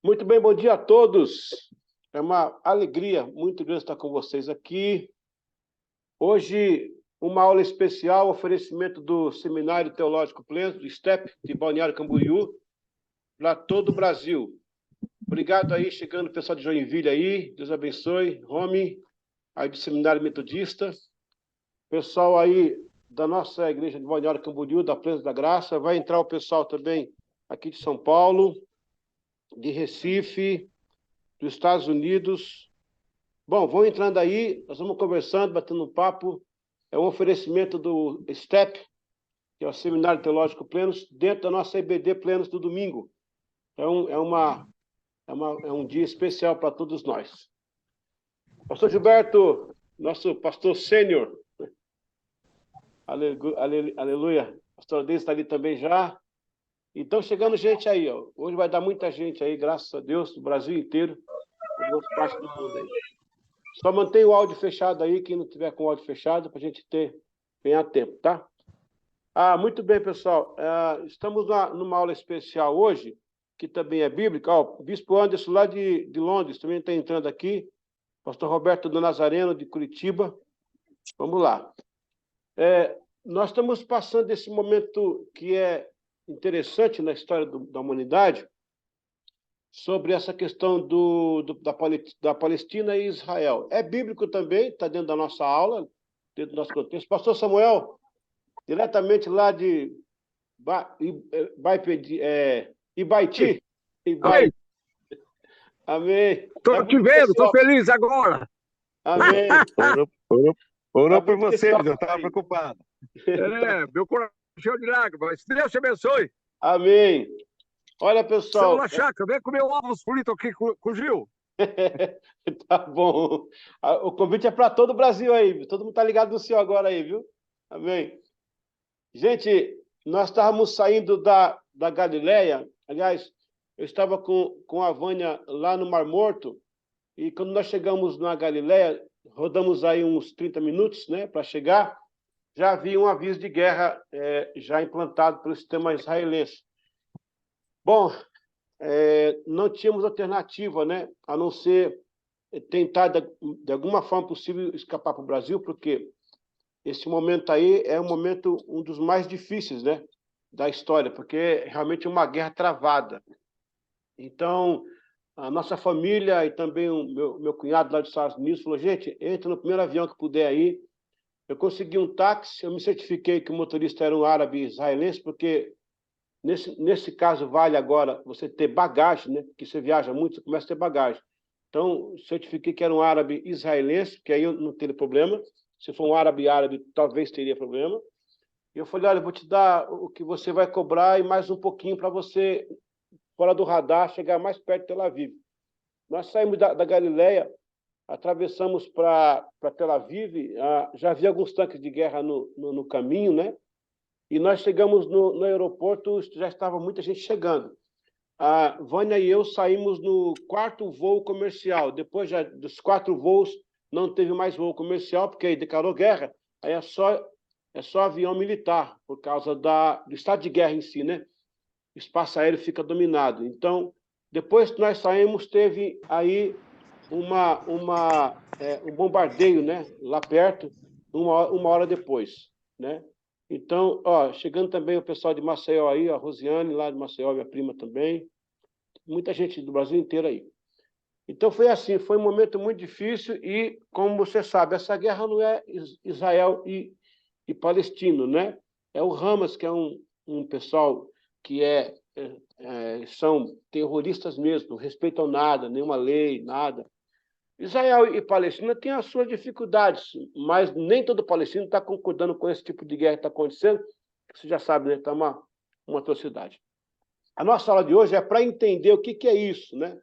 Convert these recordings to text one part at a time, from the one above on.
Muito bem, bom dia a todos. É uma alegria muito grande estar com vocês aqui. Hoje, uma aula especial, oferecimento do Seminário Teológico Pleno, do STEP, de Balneário Camboriú, para todo o Brasil. Obrigado aí, chegando o pessoal de Joinville aí, Deus abençoe. Rome, aí do Seminário Metodista. Pessoal aí da nossa igreja de Balneário Camboriú, da Plena da Graça. Vai entrar o pessoal também aqui de São Paulo, de Recife, dos Estados Unidos. Bom, vão entrando aí, nós vamos conversando, batendo um papo. É um oferecimento do STEP, que é o Seminário Teológico Plenos, dentro da nossa EBD Plenos do domingo. Então, é um dia especial para todos nós. Pastor Gilberto, nosso pastor sênior, aleluia. Pastor Deus está ali também já. Então, chegando gente aí, ó. Hoje vai dar muita gente aí, graças a Deus, do Brasil inteiro, de outras partes do mundo aí. Só mantenha o áudio fechado aí, quem não tiver com o áudio fechado, para a gente ganhar tempo, tá? Muito bem, pessoal. Estamos numa aula especial hoje, que também é bíblica. O Bispo Anderson, lá de Londres, também está entrando aqui. Pastor Roberto do Nazareno, de Curitiba. Vamos lá. Nós estamos passando esse momento que é interessante na história da humanidade, sobre essa questão da Palestina e Israel. É bíblico também, está dentro da nossa aula, dentro do nosso contexto. Pastor Samuel, diretamente lá de Ibaiti. Amém. Amém. Estou te vendo, estou feliz agora. Amém. Orou por você, eu estava preocupado. Meu coração cheio de lágrimas. Deus te abençoe. Amém. Olha, pessoal. Seu Lachaca, vem comer ovos fritos aqui com o Gil. Tá bom. O convite é para todo o Brasil aí. Todo mundo está ligado no senhor agora aí, viu? Amém. Gente, nós estávamos saindo da Galileia. Aliás, eu estava com a Vânia lá no Mar Morto. E quando nós chegamos na Galileia, rodamos aí uns 30 minutos, né, para chegar, já havia um aviso de guerra já implantado pelo sistema israelense. Bom, não tínhamos alternativa, né, a não ser tentar, de alguma forma possível, escapar para o Brasil, porque esse momento aí é um dos mais difíceis, né, da história, porque é realmente uma guerra travada. Então, a nossa família e também o meu cunhado lá dos Estados Unidos falou, gente, entra no primeiro avião que puder aí. Eu consegui um táxi, eu me certifiquei que o motorista era um árabe israelense, porque nesse caso vale agora você ter bagagem, né? Porque você viaja muito, você começa a ter bagagem. Então, certifiquei que era um árabe israelense, que aí eu não teria problema. Se for um árabe, talvez teria problema. E eu falei, olha, eu vou te dar o que você vai cobrar e mais um pouquinho para você, fora do radar, chegar mais perto de Tel Aviv. Nós saímos da Galileia, atravessamos para Tel Aviv, já havia alguns tanques de guerra no caminho, né? E nós chegamos no aeroporto, já estava muita gente chegando. A Vânia e eu saímos no quarto voo comercial. Depois dos 4 voos, não teve mais voo comercial, porque aí declarou guerra. Aí é só avião militar, por causa do estado de guerra em si, né? O espaço aéreo fica dominado. Então, depois que nós saímos, teve aí um bombardeio, né? Lá perto, uma hora depois, né? Então, chegando também o pessoal de Maceió aí, a Rosiane, lá de Maceió, minha prima também. Muita gente do Brasil inteiro aí. Então, foi assim, foi um momento muito difícil e, como você sabe, essa guerra não é Israel e Palestino, né? É o Hamas, que é um pessoal que são terroristas mesmo, não respeitam nada, nenhuma lei, nada. Israel e Palestina têm as suas dificuldades, mas nem todo palestino está concordando com esse tipo de guerra que está acontecendo. Você já sabe, né? Está uma atrocidade. A nossa aula de hoje é para entender o que é isso, né?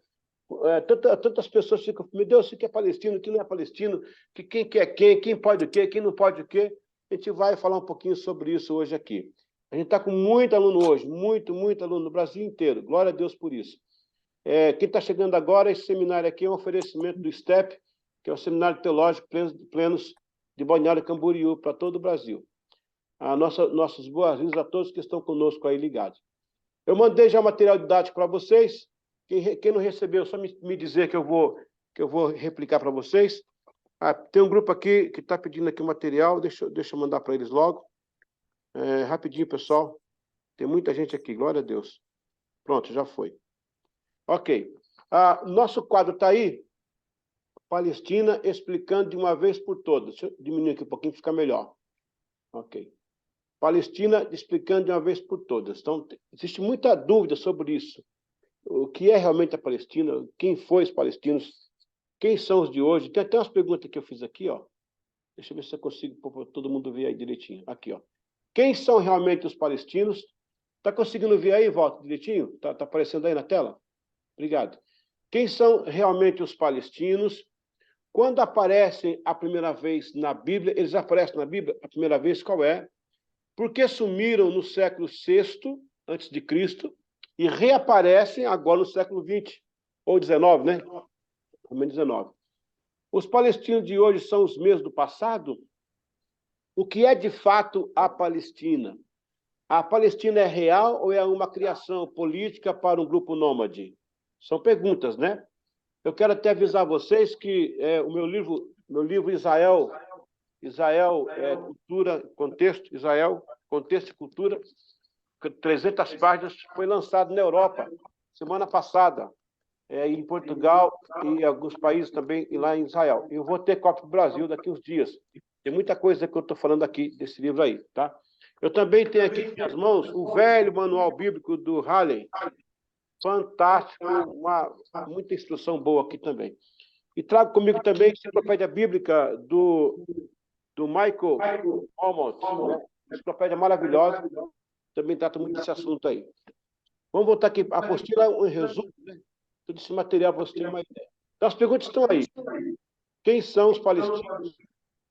Tantas pessoas ficam, meu Deus, isso que é palestino, que não é palestino, que quem quer quem pode o quê, quem não pode o quê. A gente vai falar um pouquinho sobre isso hoje aqui. A gente está com muito aluno hoje, muito aluno no Brasil inteiro. Glória a Deus por isso. Quem está chegando agora, esse seminário aqui é um oferecimento do STEP, que é o Seminário Teológico Plenos de Balneário Camboriú, para todo o Brasil. Nossas boas-vindas a todos que estão conosco aí ligados. Eu mandei já o material didático para vocês. Quem não recebeu, só me dizer que eu vou replicar para vocês. Tem um grupo aqui que está pedindo aqui o material, deixa eu mandar para eles logo. Rapidinho, pessoal. Tem muita gente aqui, glória a Deus. Pronto, já foi. Ok. Nosso quadro está aí. Palestina explicando de uma vez por todas. Deixa eu diminuir aqui um pouquinho, fica melhor. Ok. Palestina explicando de uma vez por todas. Então, existe muita dúvida sobre isso. O que é realmente a Palestina? Quem foi os palestinos? Quem são os de hoje? Tem até umas perguntas que eu fiz aqui, ó. Deixa eu ver se eu consigo para todo mundo ver aí direitinho. Aqui, ó. Quem são realmente os palestinos? Está conseguindo ver aí, Walter, direitinho? Está aparecendo aí na tela? Obrigado. Quem são realmente os palestinos? Quando aparecem a primeira vez na Bíblia, eles aparecem na Bíblia, a primeira vez qual é? Por que sumiram no século VI antes de Cristo e reaparecem agora no século XX ou XIX, né? Também XIX. Os palestinos de hoje são os mesmos do passado? O que é de fato a Palestina? A Palestina é real ou é uma criação política para um grupo nômade? São perguntas, né? Eu quero até avisar vocês que o meu livro Israel, Cultura, Contexto, Israel, Contexto e Cultura, 300 páginas, foi lançado na Europa, semana passada, em Portugal e em alguns países também, e lá em Israel. Eu vou ter cópia do Brasil daqui uns dias. Tem muita coisa que eu estou falando aqui desse livro aí, tá? Eu também tenho aqui em minhas mãos o velho manual bíblico do Halley. Fantástico, muita instrução boa aqui também. E trago comigo também a enciclopédia bíblica do Michael Almont, né? Enciclopédia maravilhosa, também trata muito desse assunto aí. Vamos voltar aqui. A apostila é um resumo, né? Todo esse material para você ter uma ideia. Então, as perguntas estão aí. Quem são os palestinos?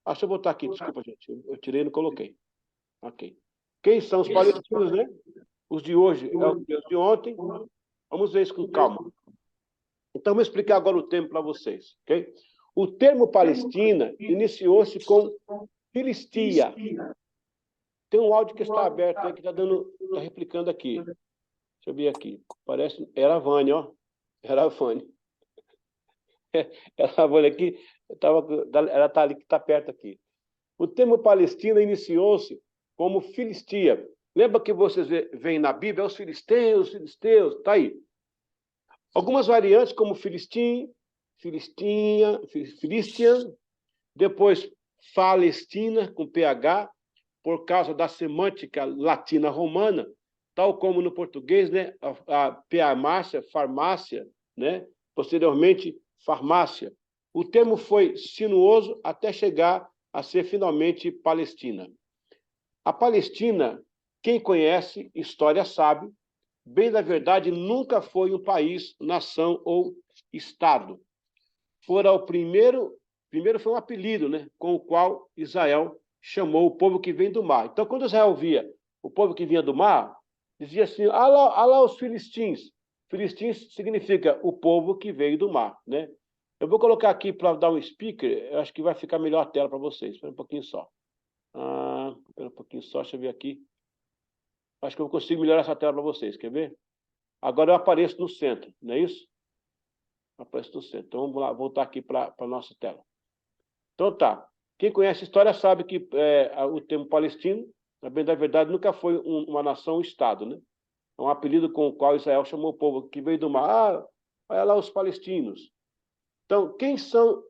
Deixa eu voltar aqui, desculpa, gente. Eu tirei e não coloquei. Ok. Quem são os palestinos, né? Os de hoje é os de ontem. Vamos ver isso com calma. Então, vou explicar agora o termo para vocês, ok? O termo Palestina iniciou-se com Filistia. Tem um áudio que está aberto aí, que está replicando aqui. Deixa eu ver aqui. Parece... Era a Vânia, ó. Era a Vânia. Era a Vânia aqui. Ela está ali, que está perto aqui. O termo Palestina iniciou-se como Filistia. Lembra que vocês veem na Bíblia? Os filisteus, está aí. Algumas variantes, como Filistim, Filistia, depois Palestina, com PH, por causa da semântica latina romana, tal como no português, né? A PA farmácia, né? Posteriormente, farmácia. O termo foi sinuoso até chegar a ser finalmente Palestina. A Palestina, quem conhece, história sabe, bem da verdade, nunca foi um país, nação ou estado. Primeiro foi um apelido, né, com o qual Israel chamou o povo que vem do mar. Então, quando Israel via o povo que vinha do mar, dizia assim, ah lá os filistins. Filistins significa o povo que veio do mar, né? Eu vou colocar aqui para dar um speaker, eu acho que vai ficar melhor a tela para vocês. Espera um pouquinho só. Espera um pouquinho só, deixa eu ver aqui. Acho que eu consigo melhorar essa tela para vocês, quer ver? Agora eu apareço no centro, não é isso? Apareço no centro. Então vamos lá, voltar aqui para a nossa tela. Então tá. Quem conhece a história sabe que o termo palestino, na bem da verdade, nunca foi uma nação ou estado, né? É um apelido com o qual Israel chamou o povo que veio do mar. Olha lá os palestinos. Então, quem são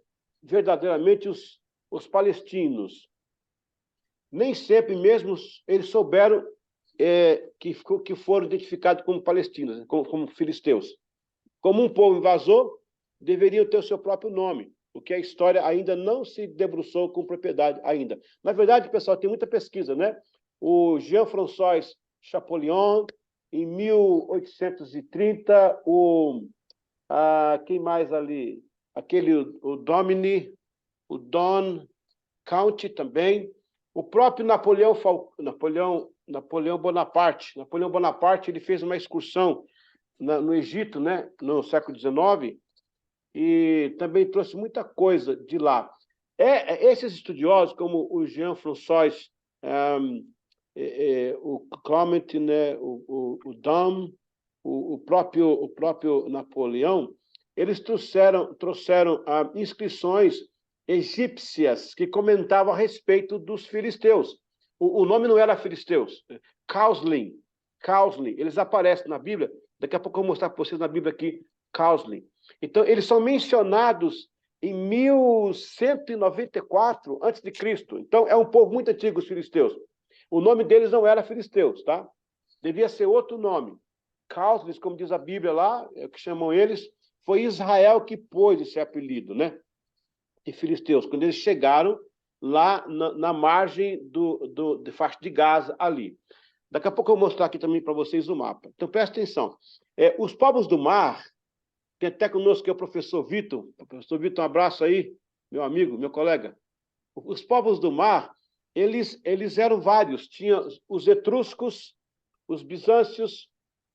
verdadeiramente os palestinos? Nem sempre mesmo eles souberam que foram identificados como palestinos, como filisteus. Como um povo invasor, deveriam ter o seu próprio nome, porque a história ainda não se debruçou com propriedade ainda. Na verdade, pessoal, tem muita pesquisa, né? O Jean-François Champollion, em 1830, quem mais ali? O Don Count também, o próprio Napoleão Bonaparte. Napoleão Bonaparte, ele fez uma excursão no Egito, né, no século XIX, e também trouxe muita coisa de lá. Esses estudiosos, como o Jean-François, o Clement, né, o Dom, o próprio Napoleão, eles trouxeram inscrições egípcias que comentavam a respeito dos filisteus. O nome não era filisteus, Causling, eles aparecem na Bíblia, daqui a pouco eu vou mostrar para vocês na Bíblia aqui, Causling. Então, eles são mencionados em 1194 a.C. Então, é um povo muito antigo, os filisteus. O nome deles não era filisteus, tá? Devia ser outro nome. Causling, como diz a Bíblia lá, é o que chamam eles, foi Israel que pôs esse apelido, né? De filisteus, quando eles chegaram lá na margem de faixa de Gaza, ali. Daqui a pouco eu vou mostrar aqui também para vocês o mapa. Então, presta atenção. Os povos do mar, tem até conosco que é o professor Vitor. Professor Vitor, um abraço aí, meu amigo, meu colega. Os povos do mar, eles eram vários. Tinha os etruscos, os bizâncios,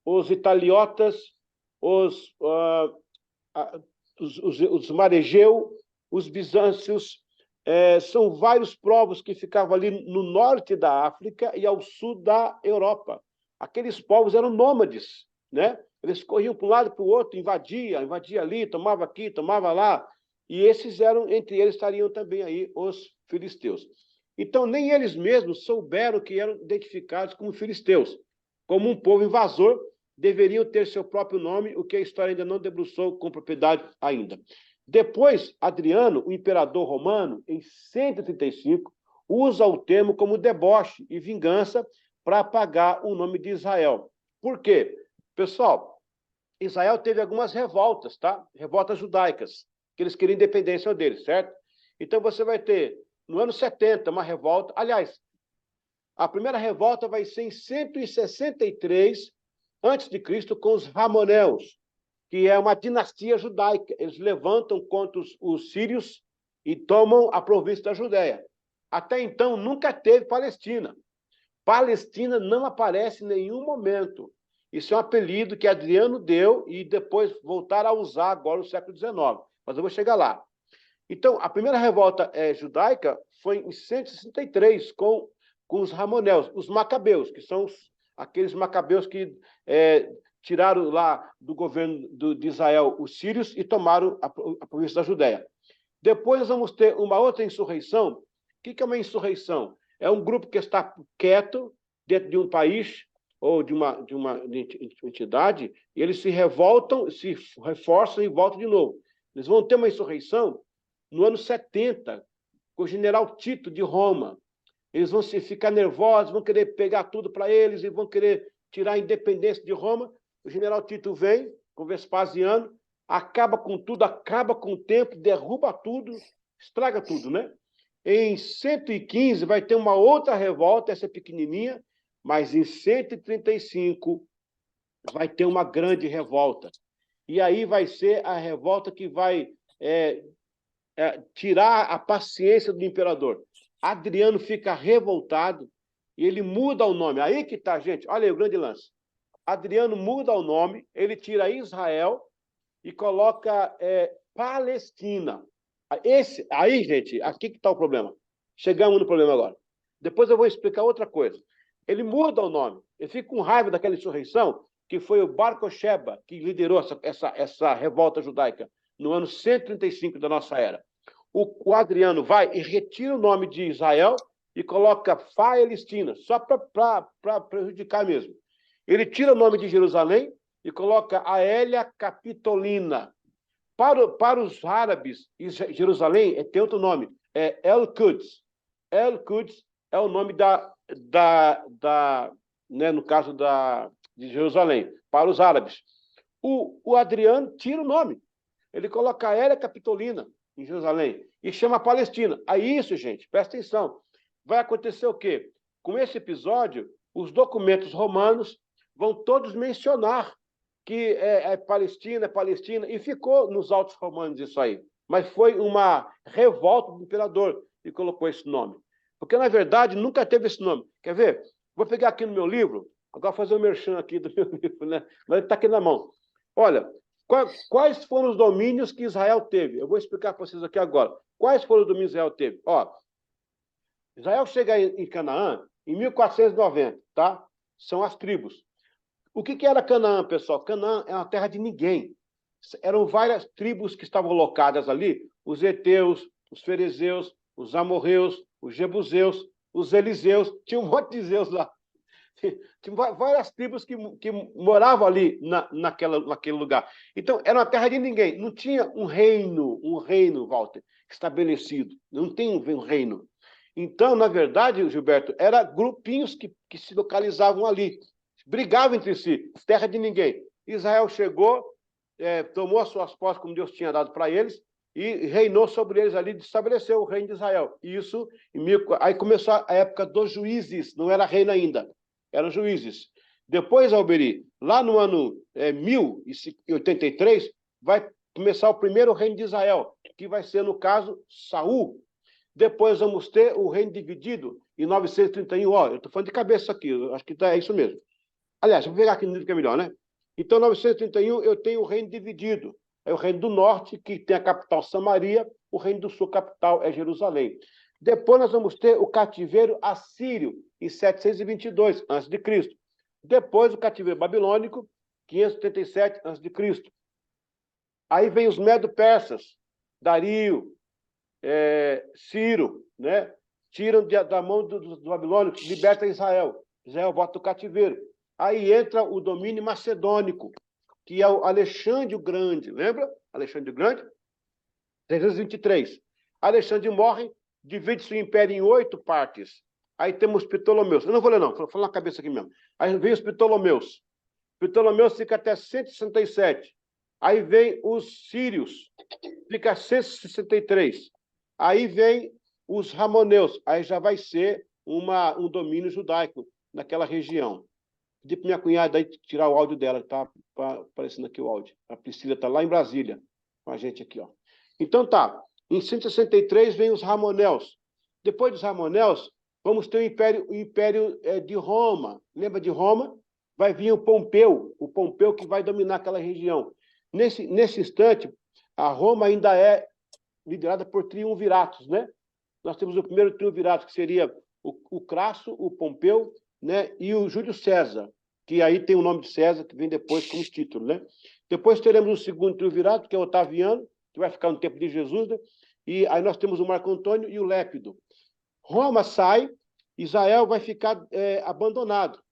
os italiotas, os maregeu, os bizâncios. São vários povos que ficavam ali no norte da África e ao sul da Europa. Aqueles povos eram nômades, né? Eles corriam para um lado e para o outro, invadia ali, tomava aqui, tomava lá. E entre eles estariam também aí os filisteus. Então, nem eles mesmos souberam que eram identificados como filisteus. Como um povo invasor, deveriam ter seu próprio nome, o que a história ainda não debruçou com propriedade ainda. Depois, Adriano, o imperador romano, em 135, usa o termo como deboche e vingança para apagar o nome de Israel. Por quê? Pessoal, Israel teve algumas revoltas, tá? Revoltas judaicas, que eles queriam independência deles, certo? Então, você vai ter, no ano 70, uma revolta. Aliás, a primeira revolta vai ser em 163 a.C., com os Ramoneus, que é uma dinastia judaica. Eles levantam contra os sírios e tomam a província da Judéia. Até então, nunca teve Palestina. Palestina não aparece em nenhum momento. Isso é um apelido que Adriano deu e depois voltaram a usar agora no século XIX. Mas eu vou chegar lá. Então, a primeira revolta judaica foi em 163, com os Ramoneus, os Macabeus, que são aqueles Macabeus que tiraram lá do governo de Israel os sírios e tomaram a província da Judéia. Depois nós vamos ter uma outra insurreição. O que é uma insurreição? É um grupo que está quieto dentro de um país ou de uma entidade, e eles se revoltam, se reforçam e voltam de novo. Eles vão ter uma insurreição no ano 70, com o general Tito de Roma. Eles vão ficar nervosos, vão querer pegar tudo para eles e vão querer tirar a independência de Roma. O general Tito vem, com Vespasiano, acaba com tudo, acaba com o tempo, derruba tudo, estraga tudo, né? Em 115 vai ter uma outra revolta, essa pequenininha, mas em 135 vai ter uma grande revolta. E aí vai ser a revolta que vai tirar a paciência do imperador. Adriano fica revoltado e ele muda o nome. Aí que está, gente. Olha aí o grande lance. Adriano muda o nome, ele tira Israel e coloca Palestina. Aí, gente, aqui que está o problema. Chegamos no problema agora. Depois eu vou explicar outra coisa. Ele muda o nome. Ele fica com raiva daquela insurreição, que foi o Bar Kokheba que liderou essa revolta judaica no ano 135 da nossa era. O Adriano vai e retira o nome de Israel e coloca Palestina, só para prejudicar mesmo. Ele tira o nome de Jerusalém e coloca Aélia Capitolina. Para os árabes, Jerusalém tem outro nome, El-Quds. El-Quds é o nome né, no caso de Jerusalém, para os árabes. O Adriano tira o nome. Ele coloca Aélia Capitolina em Jerusalém e chama a Palestina. Aí isso, gente, presta atenção. Vai acontecer o quê? Com esse episódio, os documentos romanos vão todos mencionar que é Palestina, e ficou nos autos romanos isso aí. Mas foi uma revolta do imperador que colocou esse nome. Porque, na verdade, nunca teve esse nome. Quer ver? Vou pegar aqui no meu livro, agora fazer um merchan aqui do meu livro, né? Mas ele está aqui na mão. Olha, quais foram os domínios que Israel teve? Eu vou explicar para vocês aqui agora. Quais foram os domínios que Israel teve? Ó, Israel chega em Canaã em 1490, tá? São as tribos. O que era Canaã, pessoal? Canaã é uma terra de ninguém. Eram várias tribos que estavam locadas ali, os heteus, os ferezeus, os amorreus, os jebuseus, os eliseus, tinha um monte de zeus lá. Tinha várias tribos que moravam ali naquele lugar. Então, era uma terra de ninguém. Não tinha um reino, Walter, estabelecido. Não tem um reino. Então, na verdade, Gilberto, eram grupinhos que se localizavam ali. Brigavam entre si. Terra de ninguém. Israel chegou, tomou as suas posses, como Deus tinha dado para eles, e reinou sobre eles ali, estabeleceu o reino de Israel. Isso, aí começou a época dos juízes, não era reino ainda. Eram juízes. Depois, Alberi, lá no ano 1083, vai começar o primeiro reino de Israel, que vai ser, no caso, Saul. Depois vamos ter o reino dividido em 931. Ó, eu estou falando de cabeça aqui, acho que é isso mesmo. Aliás, vou pegar aqui no livro que é melhor, né? Então, em 931, eu tenho o reino dividido. É o reino do norte, que tem a capital Samaria, o reino do sul, capital é Jerusalém. Depois nós vamos ter o cativeiro assírio, em 722 a.C. Depois o cativeiro babilônico, 577 a.C. Aí vem os medo-persas, Dario, Ciro, né? Tiram da mão dos babilônicos, liberta Israel. Israel volta do cativeiro. Aí entra o domínio macedônico, que é o Alexandre o Grande. Lembra? Alexandre o Grande? 323. Alexandre morre, divide seu império em 8 partes. Aí temos Ptolomeus. Eu não vou ler, não. Vou falar na cabeça aqui mesmo. Aí vem os Ptolomeus. Ptolomeus fica até 167. Aí vem os sírios. Fica 163. Aí vem os Ramoneus. Aí já vai ser um domínio judaico naquela região. Pedi para minha cunhada aí tirar o áudio dela. Está aparecendo aqui o áudio. A Priscila está lá em Brasília com a gente aqui, ó. Então tá. Em 163 vem os Ramoneus. Depois dos Ramoneus, vamos ter o Império de Roma. Lembra de Roma? Vai vir o Pompeu que vai dominar aquela região. Nesse instante, a Roma ainda é liderada por triunviratos, né? Nós temos o primeiro triunvirato, que seria o Crasso, o Pompeu, né? E o Júlio César, que aí tem o nome de César, que vem depois como título, né? Depois teremos o segundo triunvirato, que é o Otaviano, que vai ficar no tempo de Jesus, né? E aí nós temos o Marco Antônio e o Lépido. Roma sai, Israel vai ficar abandonado.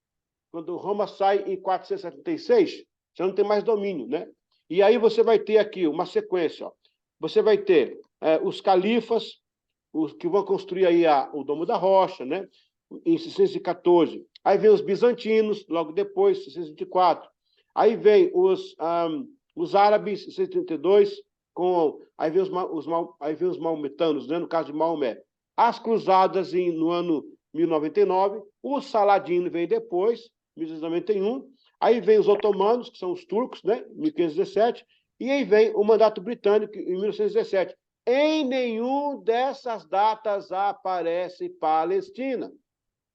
Quando Roma sai em 476, já não tem mais domínio, né? E aí você vai ter aqui uma sequência. Ó. Você vai ter os califas, os que vão construir aí o Domo da Rocha, né? Em 614. Aí vem os bizantinos, logo depois, 624. Aí vem os árabes, 632. Aí vem os maometanos, né? No caso de Maomé. As cruzadas no ano 1099. O Saladino vem depois, 1091. Aí vem os otomanos, que são os turcos, né? 1517. E aí vem o mandato britânico, em 1917. Em nenhum dessas datas aparece Palestina.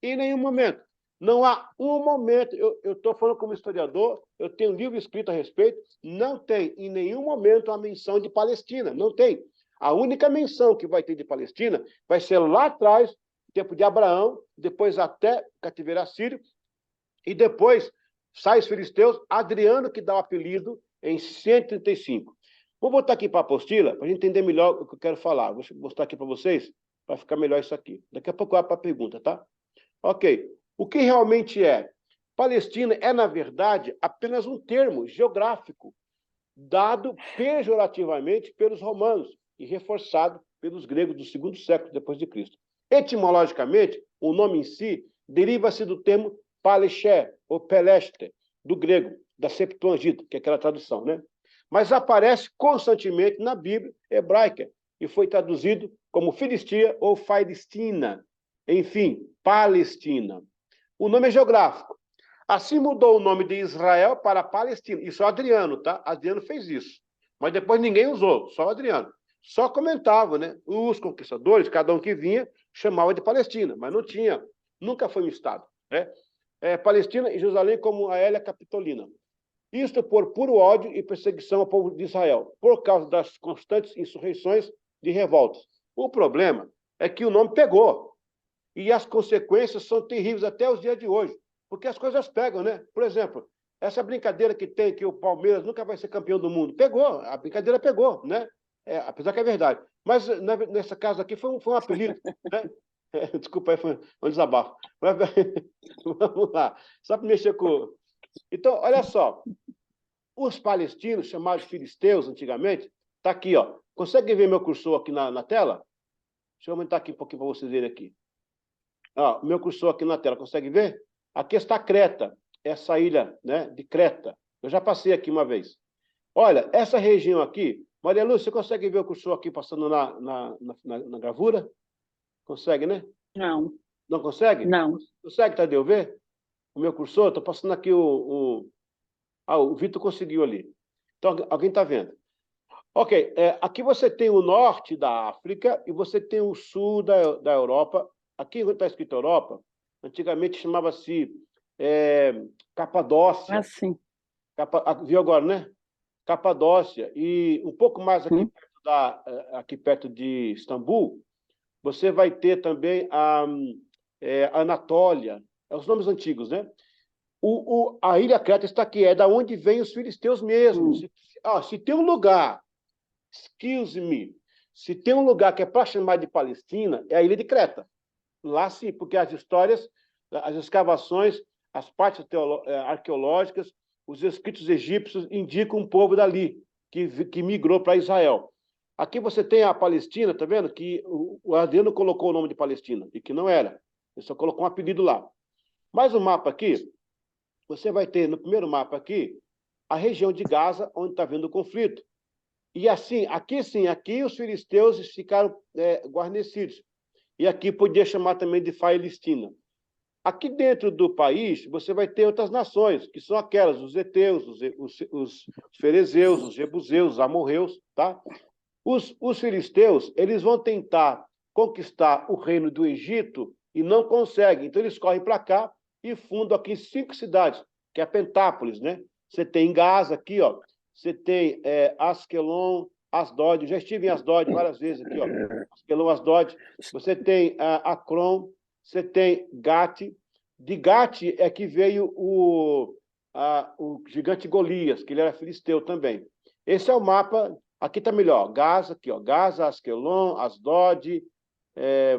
Em nenhum momento. Não há um momento, eu estou falando como historiador, eu tenho um livro escrito a respeito, não tem em nenhum momento a menção de Palestina, não tem. A única menção que vai ter de Palestina vai ser lá atrás, tempo de Abraão, depois até cativeiro assírio, e depois sai os filisteus, Adriano que dá o apelido em 135. Vou botar aqui para a apostila, para a gente entender melhor o que eu quero falar. Vou mostrar aqui para vocês, para ficar melhor isso aqui. Daqui a pouco eu abro para a pergunta, tá? Ok. O que realmente é? Palestina é, na verdade, apenas um termo geográfico dado pejorativamente pelos romanos e reforçado pelos gregos do segundo século depois de Cristo. Etimologicamente, o nome em si deriva-se do termo Palesté, ou Pelestre, do grego, da Septuaginta, que é aquela tradução, né? Mas aparece constantemente na Bíblia hebraica e foi traduzido como Filistia ou Filistina. Enfim, Palestina. O nome é geográfico. Assim mudou o nome de Israel para Palestina. Isso é o Adriano, tá? Adriano fez isso. Mas depois ninguém usou, só o Adriano. Só comentava, né? Os conquistadores, cada um que vinha, chamava de Palestina, mas não tinha, nunca foi um estado, né? Palestina e Jerusalém como a Hélia Capitolina. Isto por puro ódio e perseguição ao povo de Israel, por causa das constantes insurreições de revoltas. O problema é que o nome pegou. E as consequências são terríveis até os dias de hoje. Porque as coisas pegam, né? Por exemplo, Essa brincadeira que tem que o Palmeiras nunca vai ser campeão do mundo. Pegou, a brincadeira pegou, né? Apesar que é verdade. Mas nessa casa aqui foi um apelido, né? Desculpa aí, foi um desabafo. Mas, vamos lá. Só para mexer com... Então, olha só. Os palestinos, chamados filisteus antigamente, está aqui, ó. Consegue ver meu cursor aqui na tela? Deixa eu aumentar aqui um pouquinho para vocês verem aqui. Ó, meu cursor aqui na tela, consegue ver? Aqui está Creta, essa ilha, né, de Creta. Eu já passei aqui uma vez. Olha, essa região aqui, Maria Lúcia, você consegue ver o cursor aqui passando na gravura? Consegue, né? Não. Não consegue? Não. Consegue, Tadeu, ver? O meu cursor? Estou passando aqui o Vitor conseguiu ali. Então, alguém está vendo. Ok, aqui você tem o norte da África e você tem o sul da Europa. Aqui está escrito Europa, antigamente chamava-se Capadócia. Ah, sim. Viu agora, né? Capadócia. E um pouco mais aqui perto de Istambul, você vai ter também a Anatólia. Os nomes antigos, né? A ilha Creta está aqui, é da onde vêm os filisteus mesmo. Se tem um lugar, excuse me, se tem um lugar que é para chamar de Palestina, é a ilha de Creta. Lá sim, porque as histórias, as escavações, as partes arqueológicas, os escritos egípcios indicam um povo dali, que migrou para Israel. Aqui você tem a Palestina, tá vendo? Que o Adriano colocou o nome de Palestina, e que não era. Ele só colocou um apelido lá. Mais um mapa aqui, você vai ter no primeiro mapa aqui, a região de Gaza, onde está havendo o conflito. E assim, aqui os filisteus ficaram guarnecidos. E aqui podia chamar também de Palestina. Aqui dentro do país, você vai ter outras nações, que são aquelas, os heteus, os ferezeus, os jebuseus, os amorreus, tá? Os filisteus, eles vão tentar conquistar o reino do Egito e não conseguem. Então, eles correm para cá e fundam aqui 5 cidades, que é Pentápolis, né? Você tem Gaza aqui, ó. Você tem Asquelon, Asdod. Já estive em Asdod várias vezes aqui, ó. Asquelon, Asdod. Você tem Acron, você tem Gate. De Gate é que veio o gigante Golias, que ele era filisteu também. Esse é o mapa. Aqui está melhor. Gaza, aqui, ó. Gaza, Asquelon, Asdod.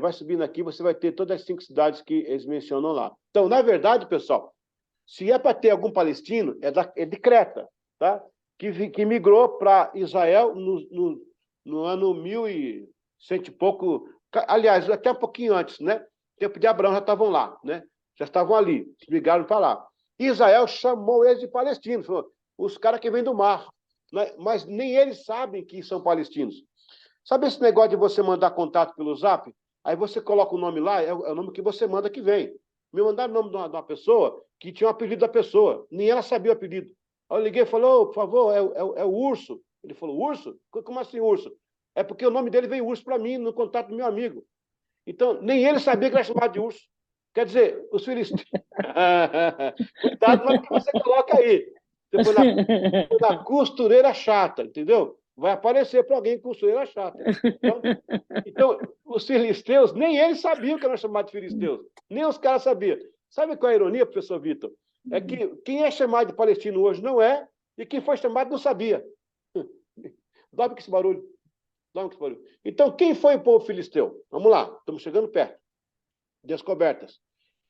Vai subindo aqui, você vai ter todas as 5 cidades que eles mencionam lá. Então, na verdade, pessoal, se é para ter algum palestino, é de Creta, tá? Que migrou para Israel no ano 1100 e pouco. Aliás, até um pouquinho antes, né? No tempo de Abraão já estavam lá, né? Já estavam ali, migraram para lá. Israel chamou eles de palestinos, falou, os caras que vêm do mar, né? Mas nem eles sabem que são palestinos. Sabe esse negócio de você mandar contato pelo Zap? Aí você coloca o nome lá, é o nome que você manda que vem. Me mandaram o nome de uma pessoa que tinha o apelido da pessoa, nem ela sabia o apelido. Aí eu liguei e falei, por favor, é o Urso. Ele falou, Urso? Como assim Urso? É porque o nome dele veio Urso para mim, no contato do meu amigo. Então, nem ele sabia que era chamado de Urso. Quer dizer, os filisteus... Cuidado com o que você coloca aí. Você foi na costureira chata, entendeu? Vai aparecer para alguém costureira chata. Então, os filisteus, nem eles sabiam que eram chamados de filisteus. Nem os caras sabiam. Sabe qual é a ironia, professor Vitor? É que quem é chamado de palestino hoje não é, e quem foi chamado não sabia. Dorme com esse barulho. Dorme com esse barulho. Então, quem foi o povo filisteu? Vamos lá, estamos chegando perto. Descobertas.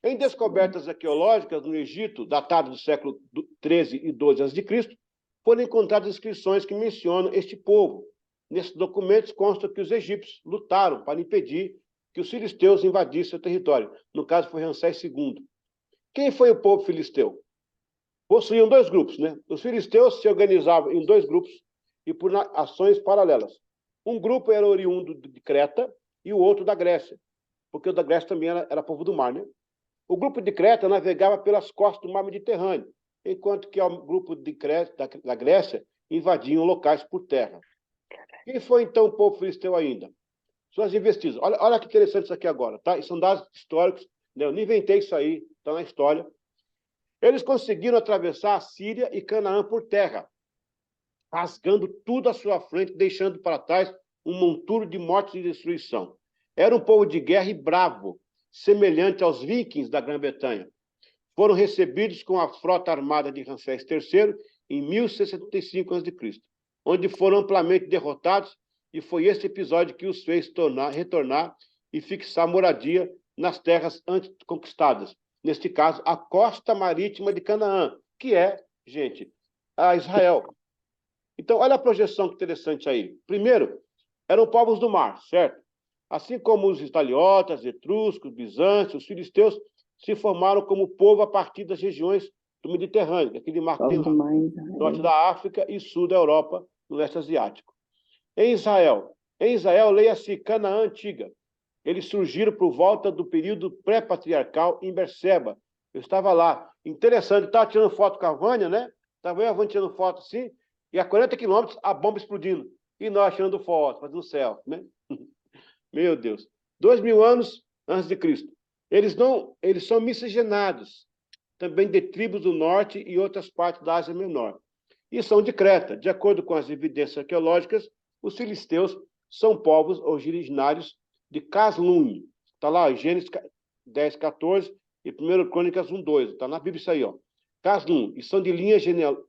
Em descobertas arqueológicas no Egito, datado do século 13 e 12 a.C., foram encontradas inscrições que mencionam este povo. Nesses documentos consta que os egípcios lutaram para impedir que os filisteus invadissem seu território. No caso, foi Ramsés II. Quem foi o povo filisteu? Possuíam 2 grupos, né? Os filisteus se organizavam em 2 grupos e por ações paralelas. Um grupo era oriundo de Creta e o outro da Grécia, porque o da Grécia também era povo do mar, né? O grupo de Creta navegava pelas costas do mar Mediterrâneo, enquanto que o grupo da Grécia invadiam locais por terra. Quem foi, então, o povo filisteu ainda? Suas investidas. Olha que interessante isso aqui agora, tá? São dados históricos, né? Eu não inventei isso aí, está na história. Eles conseguiram atravessar a Síria e Canaã por terra, rasgando tudo à sua frente, deixando para trás um monturo de morte e destruição. Era um povo de guerra e bravo, semelhante aos vikings da Grã-Bretanha. foram recebidos com a frota armada de Ramsés III em 1175 a.C., onde foram amplamente derrotados, e foi esse episódio que os fez retornar e fixar moradia nas terras antes conquistadas, neste caso, a costa marítima de Canaã, que é, gente, a Israel. Então, olha a projeção que interessante aí. Primeiro, eram povos do mar, certo? Assim como os italiotas, etruscos, bizântios, os filisteus se formaram como povo a partir das regiões do Mediterrâneo, aquele mar que tem lá, norte da África e sul da Europa, no leste asiático. Em Israel, leia-se Canaã Antiga. Eles surgiram por volta do período pré-patriarcal em Berseba. Eu estava lá. Interessante, estava tirando foto com a Vânia, né? Estava eu e a Vânia tirando foto assim, e a 40 quilômetros a bomba explodindo. E nós tirando foto, fazendo céu, né? Meu Deus. 2000 anos antes de Cristo. Eles são miscigenados, também de tribos do norte e outras partes da Ásia Menor. E são de Creta. De acordo com as evidências arqueológicas, os filisteus são povos originários de Caslum. Está lá, Gênesis 10, 14 e 1 Crônicas 1, 2. Está na Bíblia isso aí, ó. Caslum. E são de linha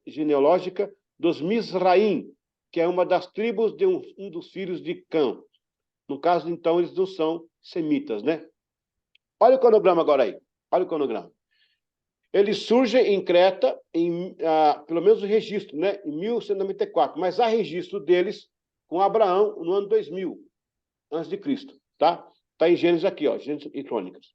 genealógica dos Mizraim, que é uma das tribos de um dos filhos de Cã. No caso, então, eles não são semitas, né? Olha o cronograma agora aí. Olha o cronograma. Eles surgem em Creta, pelo menos o registro, né? Em 1194. Mas há registro deles com Abraão no ano 2000, antes de Cristo, tá? Está em Gênesis aqui, ó, Gênesis e Crônicas.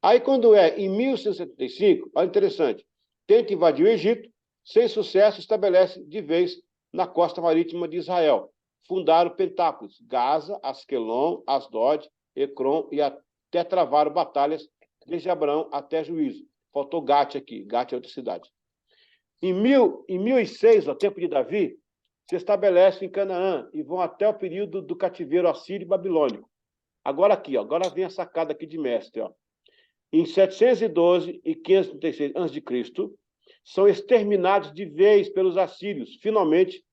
Aí, quando é em 1175, olha interessante, tenta invadir o Egito, sem sucesso, estabelece de vez na costa marítima de Israel. Fundaram Pentápolis, Gaza, Asquelon, Asdod, Ecrom, e até travaram batalhas desde Abraão até Juízo. Faltou Gate aqui, Gate é outra cidade. Em 1006, no tempo de Davi, se estabelecem em Canaã e vão até o período do cativeiro assírio e babilônico. Agora aqui, ó, agora vem a sacada aqui de mestre. Ó. Em 712 e 536 a.C., são exterminados de vez pelos assírios, finalmente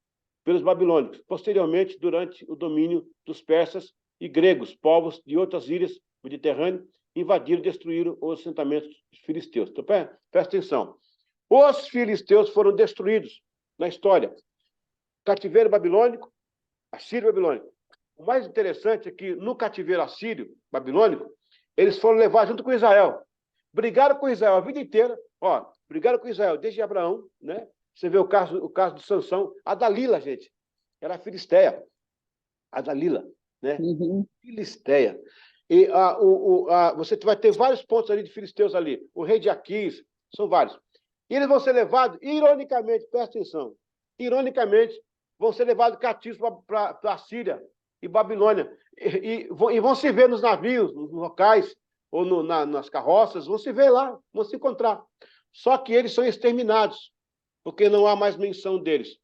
pelos babilônicos. Posteriormente, durante o domínio dos persas e gregos, povos de outras ilhas do Mediterrâneo, invadiram e destruíram os assentamentos filisteus. Então, presta atenção. Os filisteus foram destruídos na história. Cativeiro babilônico, assírio babilônico. O mais interessante é que no cativeiro assírio babilônico, eles foram levados junto com Israel. Brigaram com Israel a vida inteira. Ó, brigaram com Israel desde Abraão, né? Você vê o caso de Sansão. A Dalila, gente, era filisteia. A Dalila, né? Uhum. Filisteia. E você vai ter vários pontos ali de filisteus ali. O rei de Aquis, são vários. E eles vão ser levados, ironicamente, presta atenção, ironicamente, vão ser levados cativos para a Síria e Babilônia. E vão se ver nos navios, nos locais, ou nas carroças, vão se ver lá, vão se encontrar. Só que eles são exterminados, porque não há mais menção deles.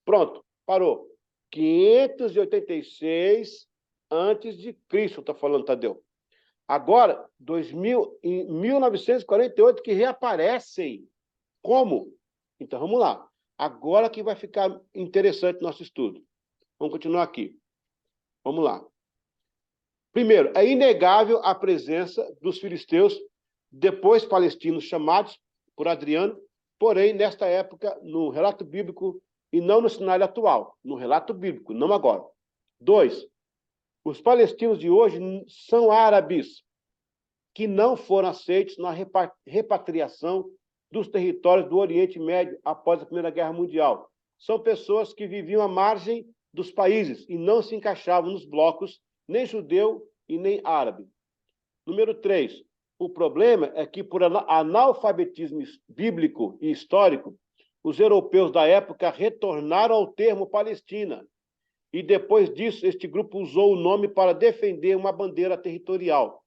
Pronto, parou. 586 antes de Cristo, está falando Tadeu. Agora, em 1948, que reaparecem. Como? Então, vamos lá. Agora que vai ficar interessante nosso estudo. Vamos continuar aqui. Vamos lá. Primeiro, é inegável a presença dos filisteus, depois palestinos chamados por Adriano, porém, nesta época, no relato bíblico, e não no cenário atual, no relato bíblico, não agora. 2. Os palestinos de hoje são árabes que não foram aceitos na repatriação dos territórios do Oriente Médio após a Primeira Guerra Mundial. São pessoas que viviam à margem dos países e não se encaixavam nos blocos nem judeu e nem árabe. Número 3. O problema é que, por analfabetismo bíblico e histórico, os europeus da época retornaram ao termo Palestina. E depois disso, este grupo usou o nome para defender uma bandeira territorial.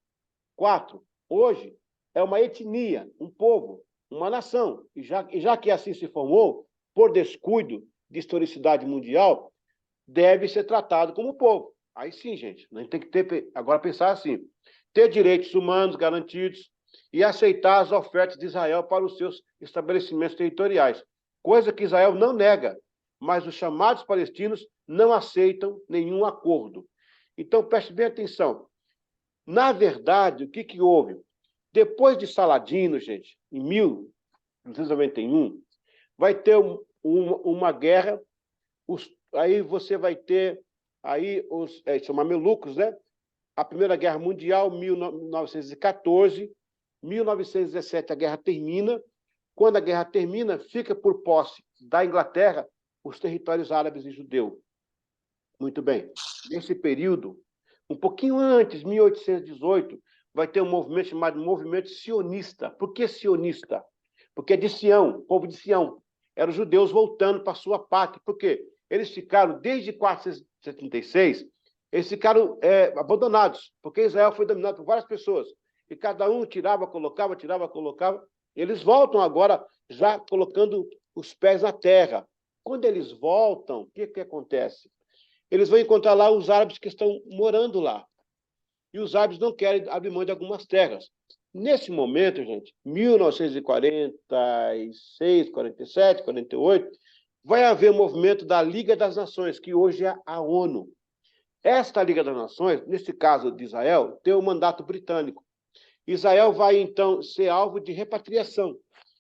4. Hoje é uma etnia, um povo, uma nação. E já que assim se formou, por descuido de historicidade mundial, deve ser tratado como povo. Aí sim, gente, a gente tem que agora pensar assim, ter direitos humanos garantidos e aceitar as ofertas de Israel para os seus estabelecimentos territoriais, coisa que Israel não nega, mas os chamados palestinos não aceitam nenhum acordo. Então, preste bem atenção. Na verdade, o que houve? Depois de Saladino, gente, em 1291, vai ter uma guerra, aí você vai ter aí são mamelucos, né? A Primeira Guerra Mundial, 1914, 1917 a guerra termina. Quando a guerra termina, fica por posse da Inglaterra os territórios árabes e judeus. Muito bem. Nesse período, um pouquinho antes, 1818, vai ter um movimento chamado Movimento Sionista. Por que sionista? Porque é de Sião, povo de Sião. Eram os judeus voltando para sua pátria. Por quê? Eles ficaram, desde 476, eles ficaram abandonados, porque Israel foi dominado por várias pessoas. E cada um tirava, colocava, tirava, colocava. Eles voltam agora já colocando os pés na terra. Quando eles voltam, o que acontece? Eles vão encontrar lá os árabes que estão morando lá. E os árabes não querem abrir mão de algumas terras. Nesse momento, gente, 1946, 47, 48, vai haver o movimento da Liga das Nações, que hoje é a ONU. Esta Liga das Nações, nesse caso de Israel, tem o mandato britânico. Israel vai, então, ser alvo de repatriação.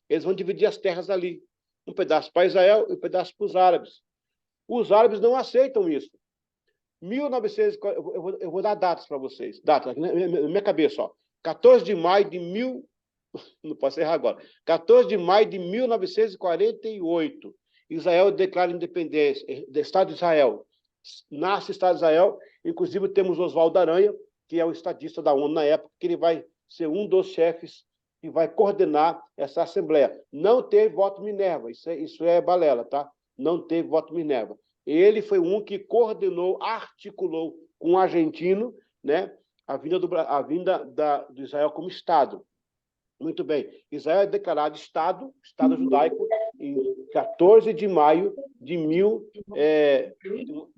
Eles vão dividir as terras ali. Um pedaço para Israel e um pedaço para os árabes. Os árabes não aceitam isso. 1940, eu vou dar datas para vocês. Datas, na minha cabeça, ó. 14 de maio de não posso errar agora. 14 de maio de 1948, Israel declara independência, do Estado de Israel. Nasce o Estado de Israel, inclusive temos Oswaldo Aranha, que é o estadista da ONU na época, que ele vai ser um dos chefes e vai coordenar essa Assembleia. Não teve voto Minerva, isso é balela, tá? Não teve voto Minerva. Ele foi um que coordenou, articulou com o argentino, né, a vinda do Israel como Estado. Muito bem. Israel é declarado Estado judaico, em 14 de maio de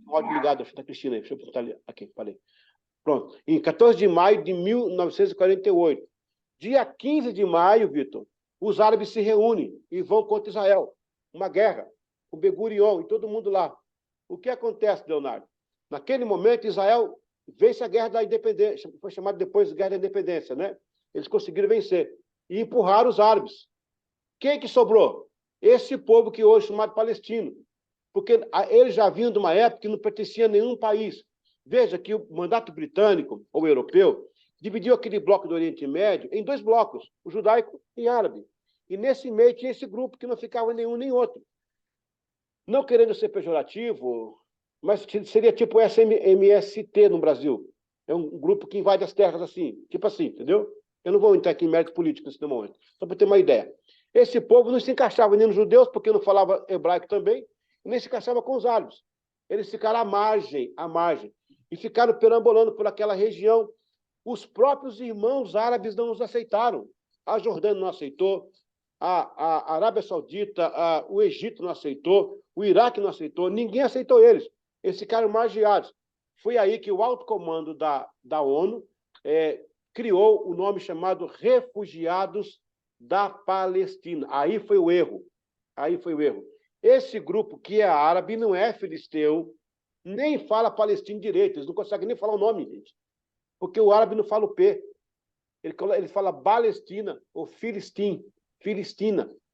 áudio ligado, acho que da Cristina aí, deixa eu botar ali. Aqui, falei. Pronto. Em 14 de maio de 1948. Dia 15 de maio, Vitor, os árabes se reúnem e vão contra Israel. Uma guerra. O Ben Gurion e todo mundo lá. O que acontece, Leonardo? Naquele momento, Israel vence a Guerra da Independência, foi chamada depois de Guerra da Independência, né? Eles conseguiram vencer e empurraram os árabes. Quem que sobrou? Esse povo que hoje é chamado palestino, porque eles já vinham de uma época que não pertencia a nenhum país. Veja que o mandato britânico ou europeu dividiu aquele bloco do Oriente Médio em dois blocos, o judaico e árabe. E nesse meio tinha esse grupo que não ficava nenhum nem outro. Não querendo ser pejorativo, mas seria tipo o SMST no Brasil. É um grupo que invade as terras assim, tipo assim, entendeu? Eu não vou entrar aqui em mérito político nesse momento, só para ter uma ideia. Esse povo não se encaixava nem nos judeus, porque não falava hebraico também, nem se encaixava com os árabes. Eles ficaram à margem, e ficaram perambulando por aquela região. Os próprios irmãos árabes não os aceitaram. A Jordânia não aceitou, a Arábia Saudita, o Egito não aceitou, o Iraque não aceitou, ninguém aceitou eles. Eles ficaram margeados. Foi aí que o alto comando da ONU criou o nome chamado Refugiados da Palestina. Aí foi o erro. Esse grupo, que é árabe, não é filisteu, nem fala palestino direito, eles não conseguem nem falar o nome, gente. Porque o árabe não fala o P. Ele fala Palestina ou Filistina.